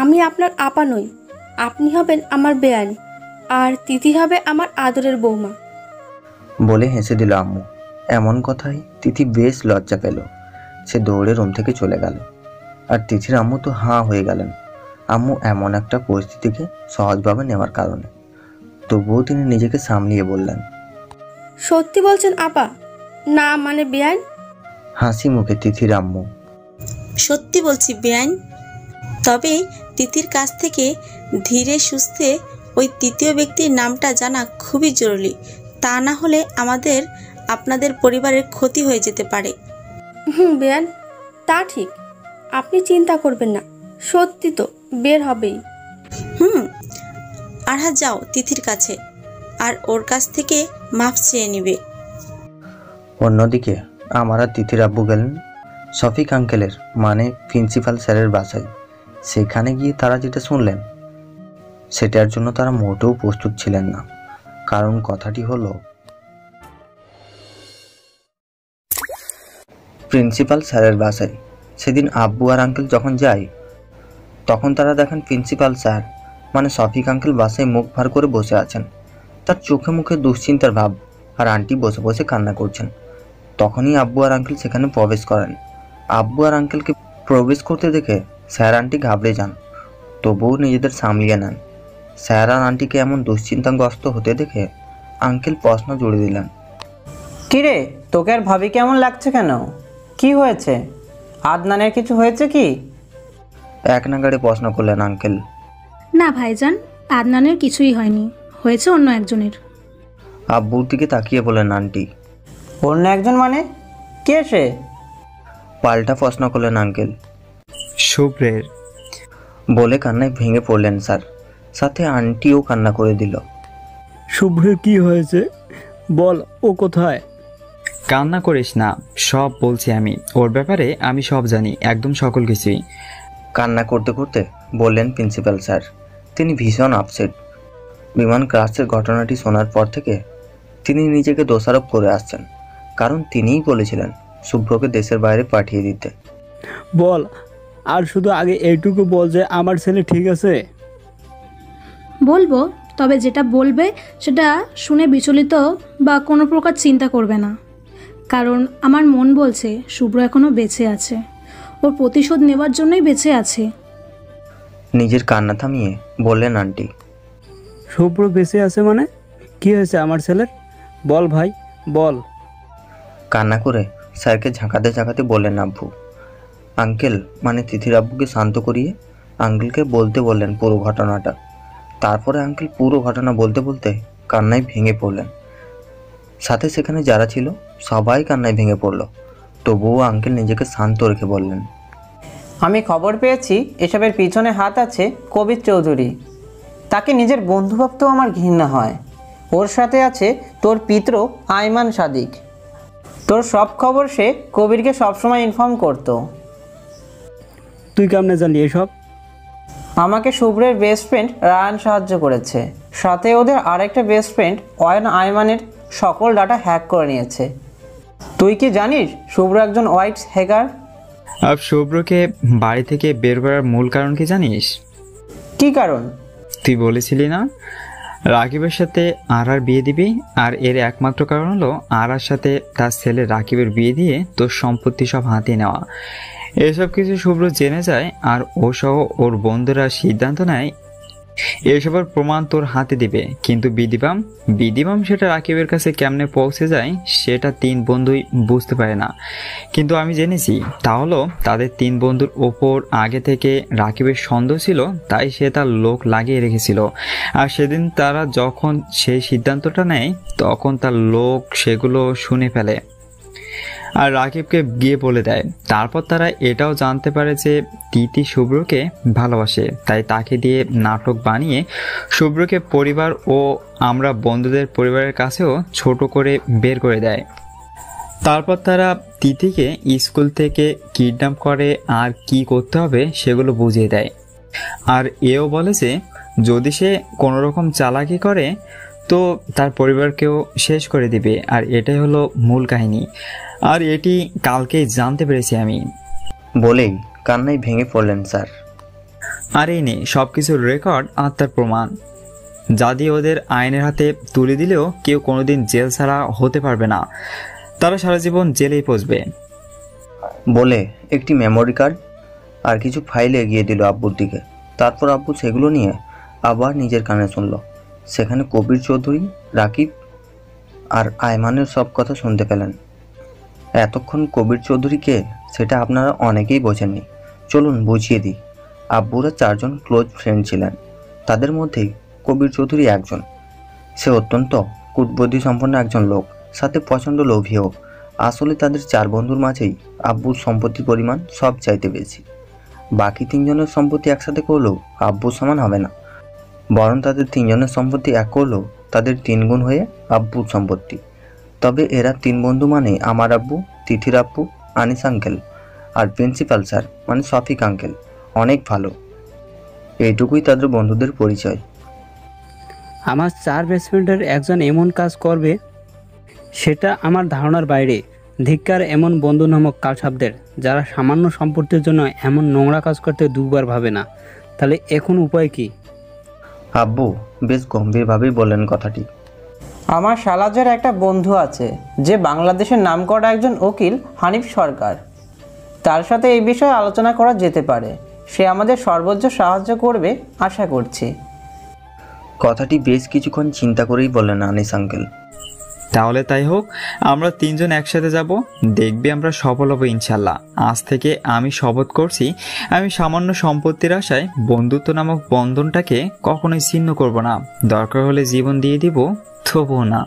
আমি আপনার আপা নই, আপনি হবেন আমার বেয়ান, আর তিথি হবে আমার আদরের বৌমা। বলে হেসে দিল আম্মু। এমন কথায় তিথি বেশ লজ্জা পেল। সে দৌড়ে রুম থেকে চলে গেল। আর তিথির আম্মু তো হাঁ হয়ে গেলেন আম্মু এমন একটা পরিস্থিতিকে সহজভাবে নেওয়ার কারণে। তবুও তিনি নিজেকে সামলিয়ে বললেন, সত্যি বলছেন আপা? না মানে বেয়ান? হাসি মুখে তিথির আম্মু, সত্যি বলছি বেআইন। তবে তিথির কাছ থেকে ধীরে সুস্থে ওই তৃতীয় ব্যক্তির নামটা জানা খুবই জরুরি, তা না হলে আপনাদের পরিবারের ক্ষতি হয়ে যেতে পারে। বেয়ান, তা ঠিক, আপনি চিন্তা করবেন না, সত্যি তো বের হবেই। আরহা যাও তিথির কাছে, আর ওর কাছ থেকে মাফ চেয়ে নিবে। অন্যদিকে আমার আর তিথির আব্বু গেলেন শফিক আঙ্কেলের মানে প্রিন্সিপাল স্যারের বাসায়। সেখানে গিয়ে তারা যেটা শুনলেন সেটার জন্য তারা মোটেও প্রস্তুত ছিলেন না। কারণ কথাটি হলো, প্রিন্সিপাল স্যারের বাসায় সেদিন আব্বু আর আঙ্কেল যখন যায় তখন তারা দেখেন প্রিন্সিপাল স্যার মানে শফিক আঙ্কেল বাসায় মুখ ভার করে বসে আছেন। তার চোখে মুখে দুশ্চিন্তার ভাব, আর আন্টি বসে বসে কান্না করছেন। তখনই আব্বু আর আঙ্কেল সেখানে প্রবেশ করেন। আব্বু আর আঙ্কেলকে প্রবেশ করতে দেখে স্যার আন্টি ঘাবড়ে যান, তবুও নিজেদের সামলিয়ে নেন। স্যার আর আন্টিকে এমন দুশ্চিন্তাগ্রস্ত হতে দেখে আঙ্কেল প্রশ্ন জুড়ে দিলেন, কিরে তোকে আর ভাবি কেমন লাগছে কেন? কি হয়েছে? আদনানের কিছু হয়েছে কি? এক নাগাড়ে প্রশ্ন করলেন আঙ্কেল। না ভাইজান, আদনানের কিছুই হয়নি, হয়েছে অন্য একজনের। আব্বুর দিকে তাকিয়ে বলেন আন্টি। অন্য একজন মানে কে সে? পাল্টা প্রশ্ন করলেন আঙ্কেল। শুভ্রের। বলে কান্নায় ভেঙে পড়লেন স্যার, সাথে আন্টিও কান্না করে দিল। শুভ্রের কি হয়েছে বল, ও কোথায়? কান্না করিস না, সব বলছি আমি, ওর ব্যাপারে আমি সব জানি, একদম সকল কিছুই। কান্না করতে করতে বললেন প্রিন্সিপাল স্যার। তিনি ভীষণ আপসেট। বিমান ক্রাশের ঘটনাটি শোনার পর থেকে তিনি নিজেকে দোষারোপ করে আসছেন, কারণ তিনিই বলেছিলেন শুভ্রকে দেশের বাইরে পাঠিয়ে দিতে। বল, আর শুধু আগে এইটুকু বল যে আমার ছেলে ঠিক আছে। বলবো, তবে যেটা বলবে সেটা শুনে বিচলিত বা কোনো প্রকার চিন্তা করবে না, কারণ আমার মন বলছে শুভ্র এখনো বেঁচে আছে, ওর প্রতিশোধ নেবার জন্যই বেঁচে আছে। নিজের কান্না থামিয়ে বললেন আন্টি। শুভ্র বেঁচে আছে মানে? কি হয়েছে আমার ছেলের? বল ভাই বল। কান্না করে স্যারকে ঝাঁকাতে ঝাঁকাতে বললেন আব্বু। আঙ্কেল মানে তিথির আব্বুকে শান্ত করিয়ে আঙ্কেলকে বলতে বললেন পুরো ঘটনাটা। তারপরে আঙ্কেল পুরো ঘটনা বলতে বলতে কান্নায় ভেঙে পড়লেন। সাথে সেখানে যারা ছিল সবাই কান্নায় ভেঙে পড়ল। তবুও আঙ্কেল নিজেকে শান্ত রেখে বললেন, আমি খবর পেয়েছি এসবের পিছনে হাত আছে কবির চৌধুরী। তাকে নিজের বন্ধু ভাবতেও আমার ঘৃণা হয়। ওর সাথে আছে তোর পিতৃ আইমান সাদিক। তোর সব খবর সে কবিরকে সবসময় ইনফর্ম করতো। তুই কেমনে জানলি এসব? আমাকে শুভ্রের বেস্ট ফ্রেন্ড রায়ান সাহায্য করেছে, সাথে ওদের আরেকটা বেস্ট ফ্রেন্ড অয়ন আইমানের সকল ডাটা হ্যাক করে নিয়েছে। তুই কি জানিস শুভ্র একজন হোয়াইট হ্যাকার? আর শুভ্রকে বাড়ি থেকে বের করার মূল কারণ কি জানিস? কি কারণ? তুই বলেছিলি না রাকিবের সাথে আর বিয়ে দিবি, আর এর একমাত্র কারণ হলো আর সাথে তার ছেলে রাকিবের বিয়ে দিয়ে তোর সম্পত্তি সব হাতিয়ে নেওয়া। এসব কিছু শুভ্র জেনে যায়, আর ও সহ ওর বন্ধুরা সিদ্ধান্ত নেয় এসবের প্রমাণ তোর হাতে দিবে, কিন্তু বিদিবাম সেটা রাকিবের কাছে কেমনে পৌঁছে যায় সেটা 3 বন্ধুই বুঝতে পারে না। কিন্তু আমি জেনেছি, তা হলো তাদের 3 বন্ধুর ওপর আগে থেকে রাকিবের সন্দেহ ছিল, তাই সে তার লোক লাগিয়ে রেখেছিল। আর সেদিন তারা যখন সেই সিদ্ধান্তটা নেয় তখন তার লোক সেগুলো শুনে ফেলে আর রাকিবকে গিয়ে বলে দেয়। তারপর তারা এটাও জানতে পারে যে তিথি শুভ্রকে ভালোবাসে, তাই তাকে দিয়ে নাটক বানিয়ে শুভ্রকে পরিবার ও আমরা বন্ধুদের পরিবারের কাছেও ছোট করে বের করে দেয়। তারপর তারা তিথিকে স্কুল থেকে কিডন্যাপ করে আর কি করতে হবে সেগুলো বুঝিয়ে দেয়। আর এও বলে যে যদি সে কোনো রকম চালাকি করে তো তার পরিবারকেও শেষ করে দিবে। আর এটাই হলো মূল কাহিনী, আর এটি কালকেই জানতে পেরেছি আমি। বলেই কান্নায় ভেঙে পড়লেন স্যার। আর এই নেই সব কিছুর রেকর্ড আর তার প্রমাণ, যা দিয়ে ওদের আইনের হাতে তুলে দিলেও কেউ কোনোদিন জেল ছাড়া হতে পারবে না, তারা সারা জীবন জেলেই পচবে। বলে একটি মেমোরি কার্ড আর কিছু ফাইল এগিয়ে দিল আব্বুর দিকে। তারপর আব্বু সেগুলো নিয়ে আবার নিজের কানে শুনল। সেখানে কবির চৌধুরী, রাকিব আর আয়মানের সব কথা শুনতে পেলেন। এতক্ষণ কবির চৌধুরী কে সেটা আপনারা অনেকেই বোঝেননি, চলুন বুঝিয়ে দিই। আব্বুরা 4 জন ক্লোজ ফ্রেন্ড ছিলেন, তাদের মধ্যেই কবির চৌধুরী একজন। সে অত্যন্ত কুটবুদ্ধি সম্পন্ন একজন লোক, সাথে প্রচণ্ড লোভীও। আসলে তাদের 4 বন্ধুর মাঝেই আব্বুর সম্পত্তির পরিমাণ সব চাইতে বেশি। বাকি 3 জনের সম্পত্তি একসাথে করলেও আব্বুর সমান হবে না, বরং তাদের 3 জনের সম্পত্তি এক করলেও তাদের 3 গুণ হয়ে আব্বুর সম্পত্তি। তবে এরা 3 বন্ধু মানে আমার আব্বু, তিথির আব্বু, আনিস আঙ্কেল আর প্রিন্সিপাল স্যার মানে শফিক আঙ্কেল অনেক ভালো। এইটুকুই তাদের বন্ধুদের পরিচয়। আমার 4 বেস্ট ফ্রেন্ডের একজন এমন কাজ করবে সেটা আমার ধারণার বাইরে। ধিক্কার এমন বন্ধু নামক কালসাপদের, যারা সামান্য সম্পত্তির জন্য এমন নোংরা কাজ করতে 2 বার ভাবে না। তাহলে এখন উপায় কি? আব্বু বেশ গম্ভীরভাবেই বললেন কথাটি। আমার শালাজের একটা বন্ধু আছে যে বাংলাদেশের নামকরা একজন উকিল, হানিফ সরকার। তার সাথে এই বিষয়ে আলোচনা করা যেতে পারে। সে আমাদের সর্বোচ্চ সাহায্য করবে আশা করছি। কথাটি বেশ কিছুক্ষণ চিন্তা করেই বললেন আনিস আঙ্কেল। তাহলে তাই হোক, আমরা 3 জন একসাথে যাব, দেখবি আমরা সফল হব ইনশাল্লাহ। আজ থেকে আমি শপথ করছি, আমি সামান্য সম্পত্তির আশায় বন্ধুত্ব নামক বন্ধনটাকে কখনোই ছিন্ন করব না। দরকার হলে জীবন দিয়ে দিব, তবুও না।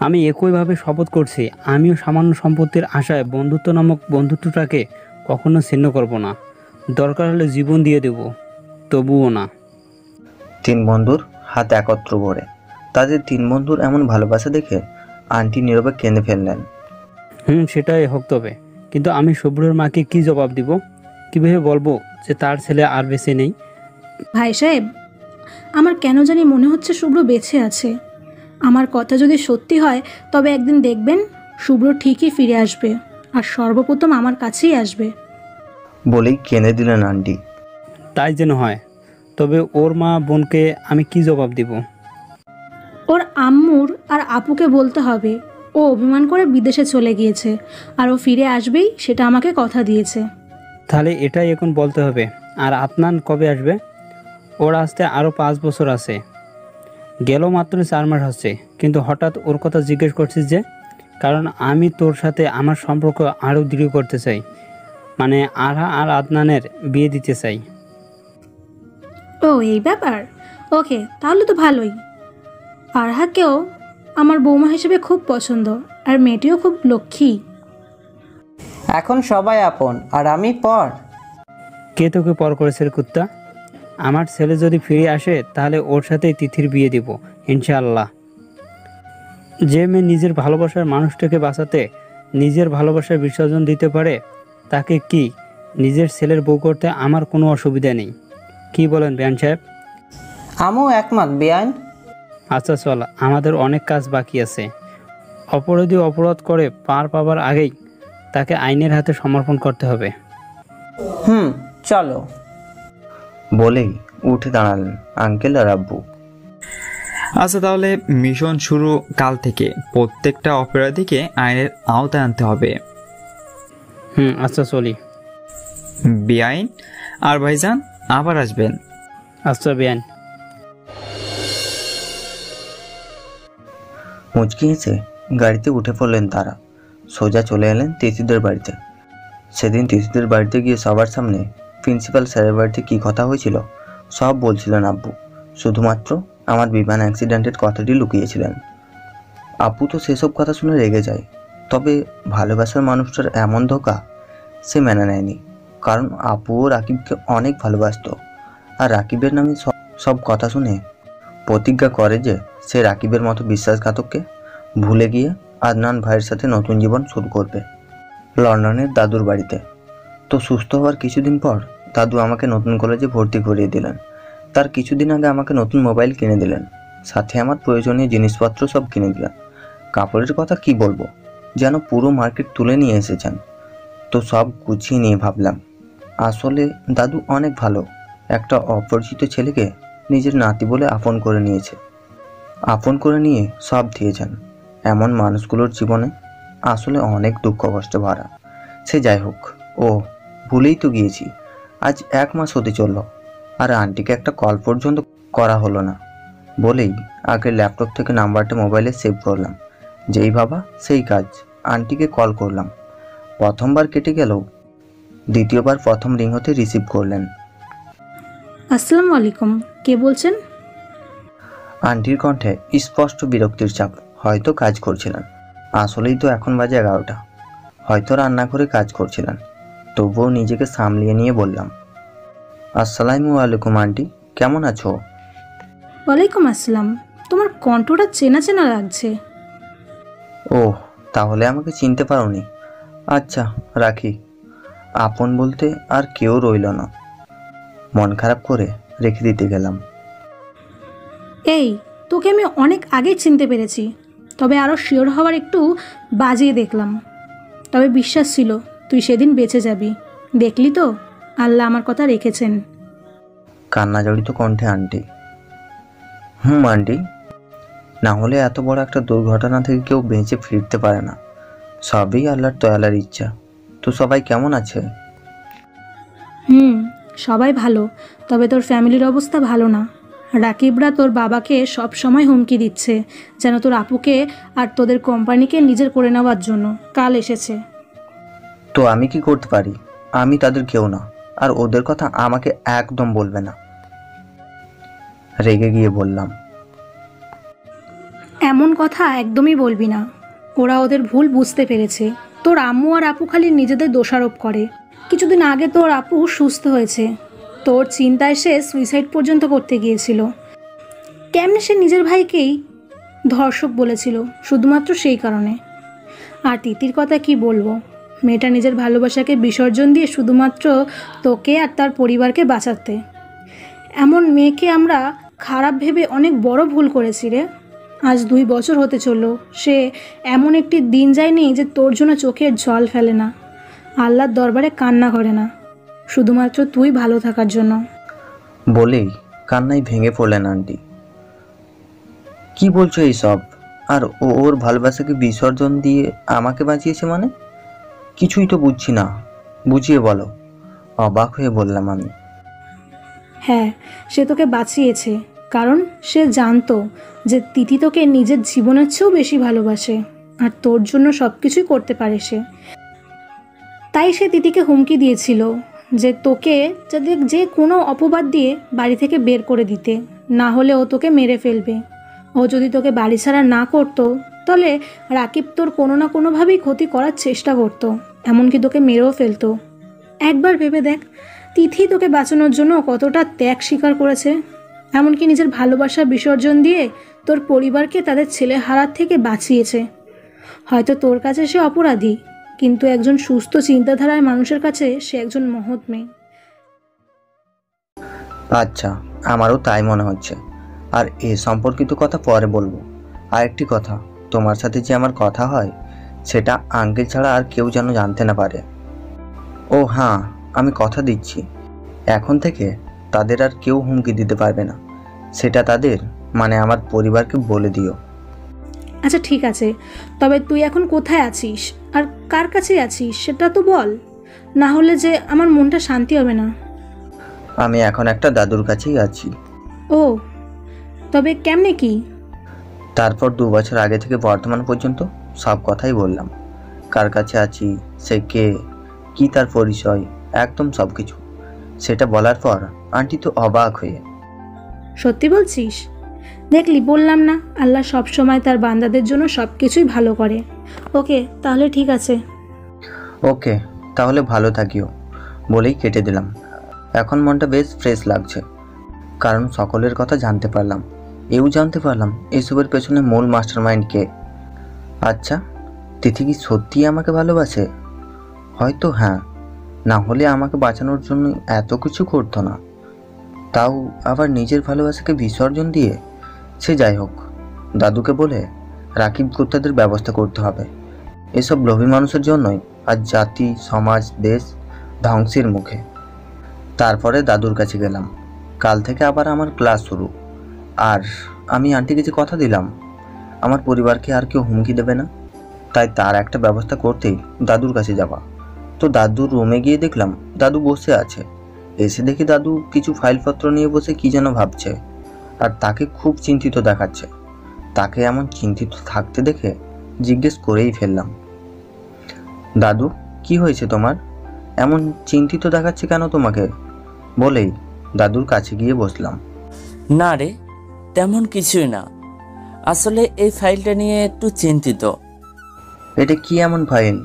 আমি একইভাবে শপথ করছি, আমিও সামান্য সম্পত্তির আশায় বন্ধুত্ব নামক বন্ধুত্বটাকে কখনো ছিন্ন করব না। দরকার হলে জীবন দিয়ে দেব, তবুও না। 3 বন্ধুর হাত একত্র করে তাদের 3 বন্ধুর এমন ভালোবাসা দেখে আন্টি নীরবে কেঁদে ফেললেন। সেটাই হোক, তবে কিন্তু আমি শুভ্রের মাকে কি জবাব দিব? কিভাবে বলবো যে তার ছেলে আর বেঁচে নেই? ভাই সাহেব, আমার কেন জানি মনে হচ্ছে শুভ্র বেঁচে আছে। আমার কথা যদি সত্যি হয় তবে একদিন দেখবেন শুভ্র ঠিকই ফিরে আসবে, আর সর্বপ্রথম আমার কাছেই আসবে। বলেই কেঁদে দিলেন আন্টি। তাই যেন হয়, তবে ওর মা বোনকে আমি কি জবাব দিব? ওর আম্মুর আর আপুকে বলতে হবে ও অভিমান করে বিদেশে চলে গিয়েছে, আর ও ফিরে আসবেই, সেটা আমাকে কথা দিয়েছে। তাহলে এটাই এখন বলতে হবে। আর আদনান কবে আসবে? ওর আসতে আরও 5 বছর আছে। গেল মাত্র 4 মাস হচ্ছে, কিন্তু হঠাৎ ওর কথা জিজ্ঞেস করছিস যে? কারণ আমি তোর সাথে আমার সম্পর্ক আরও দৃঢ় করতে চাই, মানে আরহা আর আদনানের বিয়ে দিতে চাই। ও এই ব্যাপার, ওকে, তাহলে তো ভালোই। আরহাকেও আমার বৌমা হিসেবে খুব পছন্দ, আর মেয়েটিও খুব লক্ষ্মী। এখন সবাই আপন আর আমি পর। কে তোকে পর করেছে কুত্তা? আমার ছেলে যদি ফিরে আসে তাহলে ওর সাথেই তিথির বিয়ে দিব ইনশাআল্লাহ। যে মেয়ে নিজের ভালোবাসার মানুষটাকে বাঁচাতে নিজের ভালোবাসার বিসর্জন দিতে পারে, তাকে কি নিজের ছেলের বউ করতে আমার কোনো অসুবিধা নেই। কি বলেন বেয়ান সাহেব? আমিও একমত বেয়ান। আচ্ছা চল, আমাদের অনেক কাজ বাকি আছে। অপরাধী অপরাধ করে পার পাবার আগেই তাকে আইনের হাতে সমর্পণ করতে হবে। চলো। বলেই উঠে দাঁড়ালেন আঙ্কেল আর আব্বু। আচ্ছা, তাহলে মিশন শুরু কাল থেকে প্রত্যেকটা অপরাধীকে আইনের আওতায় আনতে হবে। আচ্ছা চলি। বেআইন আর ভাইজান আবার আসবেন। আচ্ছা বেআইন। মুচকি হেসে গাড়িতে উঠে পড়লেন তারা। সোজা চলে এলেন তিথিদের বাড়িতে। সেদিন তিথিদের বাড়িতে গিয়ে সবার সামনে প্রিন্সিপাল স্যারের বাড়িতে কী কথা হয়েছিল সব বলছিলেন আব্বু। শুধুমাত্র আমার বিমান অ্যাক্সিডেন্টের কথাটি লুকিয়েছিলেন। আপু তো সেসব কথা শুনে রেগে যায়, তবে ভালোবাসার মানুষটার এমন ধোঁকা সে মেনে নেয়নি। কারণ আপুও রাকিবকে অনেক ভালোবাসত, আর রাকিবের নামে সব কথা শুনে প্রতিজ্ঞা করে যে সে রাকিবের মতো বিশ্বাসঘাতককে ভুলে গিয়ে আদনান ভাইয়ের সাথে নতুন জীবন শুরু করবে লন্ডনের দাদুর বাড়িতে। তো সুস্থ হওয়ার কিছুদিন পর দাদু আমাকে নতুন কলেজে ভর্তি করিয়ে দিলেন। তার কিছুদিন আগে আমাকে নতুন মোবাইল কিনে দিলেন, সাথে আমার প্রয়োজনীয় জিনিসপত্র সব কিনে দিলেন। কাপড়ের কথা কি বলবো, যেন পুরো মার্কেট তুলে নিয়ে এসেছেন। তো সব গুছিয়ে নিয়ে ভাবলাম, আসলে দাদু অনেক ভালো। একটা অপরিচিত ছেলেকে নিজের নাতি বলে আপন করে নিয়েছে, আপন করে নিয়ে সব দিয়েছেন। এমন মানুষগুলোর জীবনে আসলে অনেক দুঃখ কষ্ট ভরা। সে যাই হোক, ও ভুলেই তো গিয়েছি। আজ 1 মাস হতে চলল, আর আন্টিকে একটা কল পর্যন্ত করা হলো না। বলেই আগে ল্যাপটপ থেকে নাম্বারটা মোবাইলে সেভ করলাম। যেই ভাবা সেই কাজ, আন্টিকে কল করলাম। প্রথমবার কেটে গেল, দ্বিতীয়বার প্রথম রিং হতে রিসিভ করলেন। আসসালামু আলাইকুম, কে বলছেন? আন্টির কণ্ঠে স্পষ্ট বিরক্তির চাপ। হয়তো কাজ করছিলেন, আসলেই তো এখন বাজে 11টা। হয়তো রান্না করে কাজ করছিলেন। তবুও নিজেকে সামলিয়ে নিয়ে বললাম, আসসালামু আলাইকুম আন্টি, কেমন আছো? ওয়ালাইকুম আসসালাম। তোমার কণ্ঠটা চেনা চেনা লাগছে। ওহ, তাহলে আমাকে চিনতে পারোনি। আচ্ছা রাখি। আপন বলতে আর কেউ রইল না। মন খারাপ করে রেখে দিতে গেলাম। এই, তোকে আমি অনেক আগেই চিনতে পেরেছি, তবে আরও শিওর হওয়ার একটু বাজিয়ে দেখলাম। তবে বিশ্বাস ছিল তুই সেদিন বেঁচে যাবি। দেখলি তো, আল্লাহ আমার কথা রেখেছেন। কান্না জড়িত কণ্ঠে আন্টি, আন্টি, না হলে এত বড় একটা দুর্ঘটনা থেকে কেউ বেঁচে ফিরতে পারে না। সবই আল্লাহর দয়ালার ইচ্ছা। তো সবাই কেমন আছে? সবাই ভালো, তবে তোর ফ্যামিলির অবস্থা ভালো না। রাকিবরা তোর বাবাকে সব সময় হুমকি দিচ্ছে যেন তোর আপুকে আর তোদের কোম্পানিকে নিজের করে নেওয়ার জন্য। কাল এসেছে। তো আমি কি করতে পারি? আমি তাদের কেউ না, আর ওদের কথা আমাকে একদম বলবে না। রেগে গিয়ে বললাম, এমন কথা একদমই বলবি না। ওরা ওদের ভুল বুঝতে পেরেছে। তোর আম্মু আর আপু খালি নিজেদের দোষারোপ করে। কিছুদিন আগে তোর আপু সুস্থ হয়েছে, তোর চিন্তায় সে সুইসাইড পর্যন্ত করতে গিয়েছিল। কেমনে সে নিজের ভাইকেই ধর্ষক বলেছিল শুধুমাত্র সেই কারণে। আর তিতির কথা কি বলবো, মেয়েটা নিজের ভালোবাসাকে বিসর্জন দিয়ে শুধুমাত্র তোকে আর তার পরিবারকে বাঁচাতে। এমন মেয়েকে আমরা খারাপ ভেবে অনেক বড় ভুল করেছি রে। আজ 2 বছর হতে চলল, সে এমন একটি দিন যায়নি যে তোর জন্য চোখের জল ফেলে না, আল্লাহর দরবারে কান্না করে না, শুধুমাত্র তুই ভালো থাকার জন্য। বলেই কান্নায় ভেঙে পড়লেন আন্টি। কি বলছো এইসব? আর ওর ভালোবাসাকে বিসর্জন দিয়ে আমাকে বাঁচিয়েছে মানে? কিছুই তো বুঝছি না, বুঝিয়ে বলো। অবাক হয়ে বললাম আমি। হ্যাঁ, সে তোকে বাঁচিয়েছে কারণ সে জানতো যে তিথি তোকে নিজের জীবনের চেয়েও বেশি ভালোবাসে, আর তোর জন্য সব কিছুই করতে পারে সে। তাই সে তিথিকে হুমকি দিয়েছিল যে তোকে যাতে যে কোনো অপবাদ দিয়ে বাড়ি থেকে বের করে দিতে, না হলে ও তোকে মেরে ফেলবে। ও যদি তোকে বাড়ি ছাড়া না করতো তাহলে রাকিব তোর কোনো না কোনোভাবেই ক্ষতি করার চেষ্টা করতো, এমনকি তোকে মেরেও ফেলতো। একবার ভেবে দেখ, তিথি তোকে বাঁচানোর জন্য কতটা ত্যাগ স্বীকার করেছে, এমনকি নিজের ভালোবাসা বিসর্জন দিয়ে তোর পরিবারকে তাদের ছেলে হারার থেকে বাঁচিয়েছে। হয়তো তোর কাছে সে অপরাধী, কিন্তু একজন সুস্থ চিন্তাধারার মানুষের কাছে সে একজন মহৎ মেয়ে। আচ্ছা, আমারও তাই মনে হচ্ছে। আর এ সম্পর্কিত কথা পরে বলবো। আর একটি কথা, তোমার সাথে যে আমার কথা হয় সেটা আঙ্কেল ছাড়া আর কেউ যেন জানতে না পারে। ও হ্যাঁ, আমি কথা দিচ্ছি, এখন থেকে তাদের আর কেউ হুমকি দিতে পারবে না। সেটা তাদের মানে আমার পরিবারকে বলে দিও। আচ্ছা ঠিক আছে, তবে তুই এখন কোথায় আছিস আর কার কাছে আছিস সেটা তো বল, না হলে যে আমার মনটা শান্তি হবে না। আমি এখন একটা দাদুর কাছেই আছি। ও, তবে কেমনে কি? তারপর 2 বছর আগে থেকে বর্তমান পর্যন্ত সব কথাই বললাম। কার কাছে আছি, সে কে, কি তার পরিচয়, একদম সব কিছু। সেটা বলার পর আন্টি তো অবাক হয়ে, সত্যি বলছিস? দেখলি, বললাম না, আল্লাহ সব সময় তার বান্দাদের জন্য সব কিছুই ভালো করে। ওকে, তাহলে ঠিক আছে। ওকে, তাহলে ভালো থাকিও বলেই কেটে দিলাম। এখন মনটা বেশ ফ্রেশ লাগছে, কারণ সকলের কথা জানতে পারলাম। এও জানতে পারলাম এসবের পেছনে মূল মাস্টারমাইন্ড কে। আচ্ছা, তিথি কি সত্যিই আমাকে ভালোবাসে? হয়তো হ্যাঁ, না হলে আমাকে বাঁচানোর জন্য এত কিছু করতো না। তাও আবার নিজের ভালোবাসাকে বিসর্জন দিয়ে। সে যাই হোক, দাদুকে বলে রাকিব কুত্তাদের ব্যবস্থা করতে হবে। এসব লোভী মানুষের জন্যই আজ জাতি, সমাজ, দেশ ধ্বংসের মুখে। তারপরে দাদুর কাছে গেলাম। কাল থেকে আবার আমার ক্লাস শুরু। আর আমি আন্টিকে যে কথা দিলাম আমার পরিবারকে আর কেউ হুমকি দেবে না, তাই তার একটা ব্যবস্থা করতেই দাদুর কাছে যাওয়া। তো দাদুর রুমে গিয়ে দেখলাম দাদু বসে আছে। এসে দেখি দাদু কিছু ফাইলপত্র নিয়ে বসে কি যেন ভাবছে, আর তাকে খুব চিন্তিত দেখাচ্ছে। তাকে এমন চিন্তিত থাকতে দেখে জিজ্ঞেস করেই ফেললাম, দাদু কি হয়েছে তোমার? এমন চিন্তিত দেখাচ্ছে কেন তোমাকে? বলেই দাদুর কাছে গিয়ে বসলাম। না রে, তেমন কিছুই না, আসলে এই ফাইলটা নিয়ে একটু চিন্তিত। এটা কি এমন ফাইল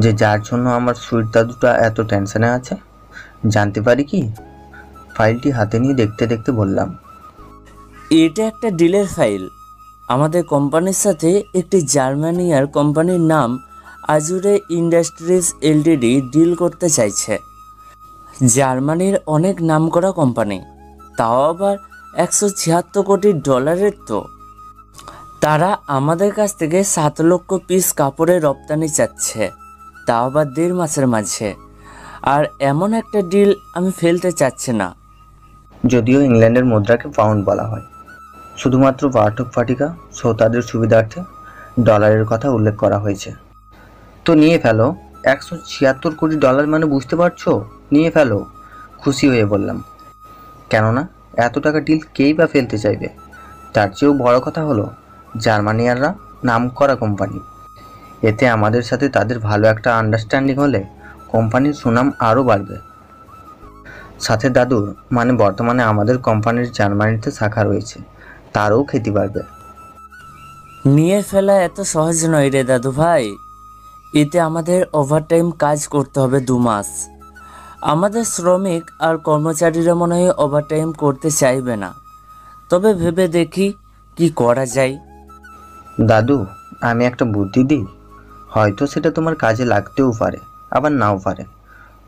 যে যার জন্য আমার সুইট দাদুটা এত টেনশনে আছে? জানতে পারি কি? ফাইলটি হাতে নিয়ে দেখতে দেখতে বললাম, এটা একটা ডিলের ফাইল। আমাদের কোম্পানির সাথে একটি জার্মানিয়ার কোম্পানির নাম আজুরে ইন্ডাস্ট্রিজ এলটিডি ডিল করতে চাইছে। জার্মানির অনেক নামকরা কোম্পানি, তাও আবার $176 কোটি। তো তারা আমাদের কাছ থেকে 7 লক্ষ পিস কাপড়ের রপ্তানি চাচ্ছে, তাও আবার 1.5 মাসের মাঝে। আর এমন একটা ডিল আমি ফেলতে চাচ্ছি না। যদিও ইংল্যান্ডের মুদ্রাকে পাউন্ড বলা হয়, শুধুমাত্র পাঠক পাঠিকা শ্রোতাদের সুবিধার্থে ডলারের কথা উল্লেখ করা হয়েছে। তো নিয়ে ফেলো। $176 কোটি মানে বুঝতে পারছো? নিয়ে ফেলো, খুশি হয়ে বললাম। কেননা এত টাকা ডিল কেই বা ফেলতে চাইবে? তার চেয়েও বড় কথা হলো জার্মানিয়ানরা নামকরা কোম্পানি। এতে আমাদের সাথে তাদের ভালো একটা আন্ডারস্ট্যান্ডিং হলে কোম্পানির সুনাম আরও বাড়বে। সাথে দাদুর মানে বর্তমানে আমাদের কোম্পানির জার্মানিতে শাখা রয়েছে, তারও খ্যাতি বাড়বে। নিয়ে ফেলা এত সহজ নয় রে দাদু ভাই। এতে আমাদের ওভারটাইম কাজ করতে হবে 2 মাস। আমাদের শ্রমিক আর কর্মচারীরা মনে হয় ওভারটাইম করতে চাইবে না। তবে ভেবে দেখি কি করা যায়। দাদু, আমি একটা বুদ্ধি দিই, হয়তো সেটা তোমার কাজে লাগতেও পারে, আবার নাও পারে।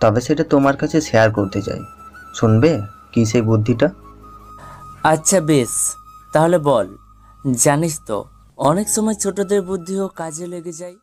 তবে সেটা তোমার কাছে শেয়ার করতে চাই, শুনবে কি সেই বুদ্ধিটা? আচ্ছা বেশ, তাহলে বল। জানিস তো অনেক সময় ছোটদের বুদ্ধিও কাজে লেগে যায়।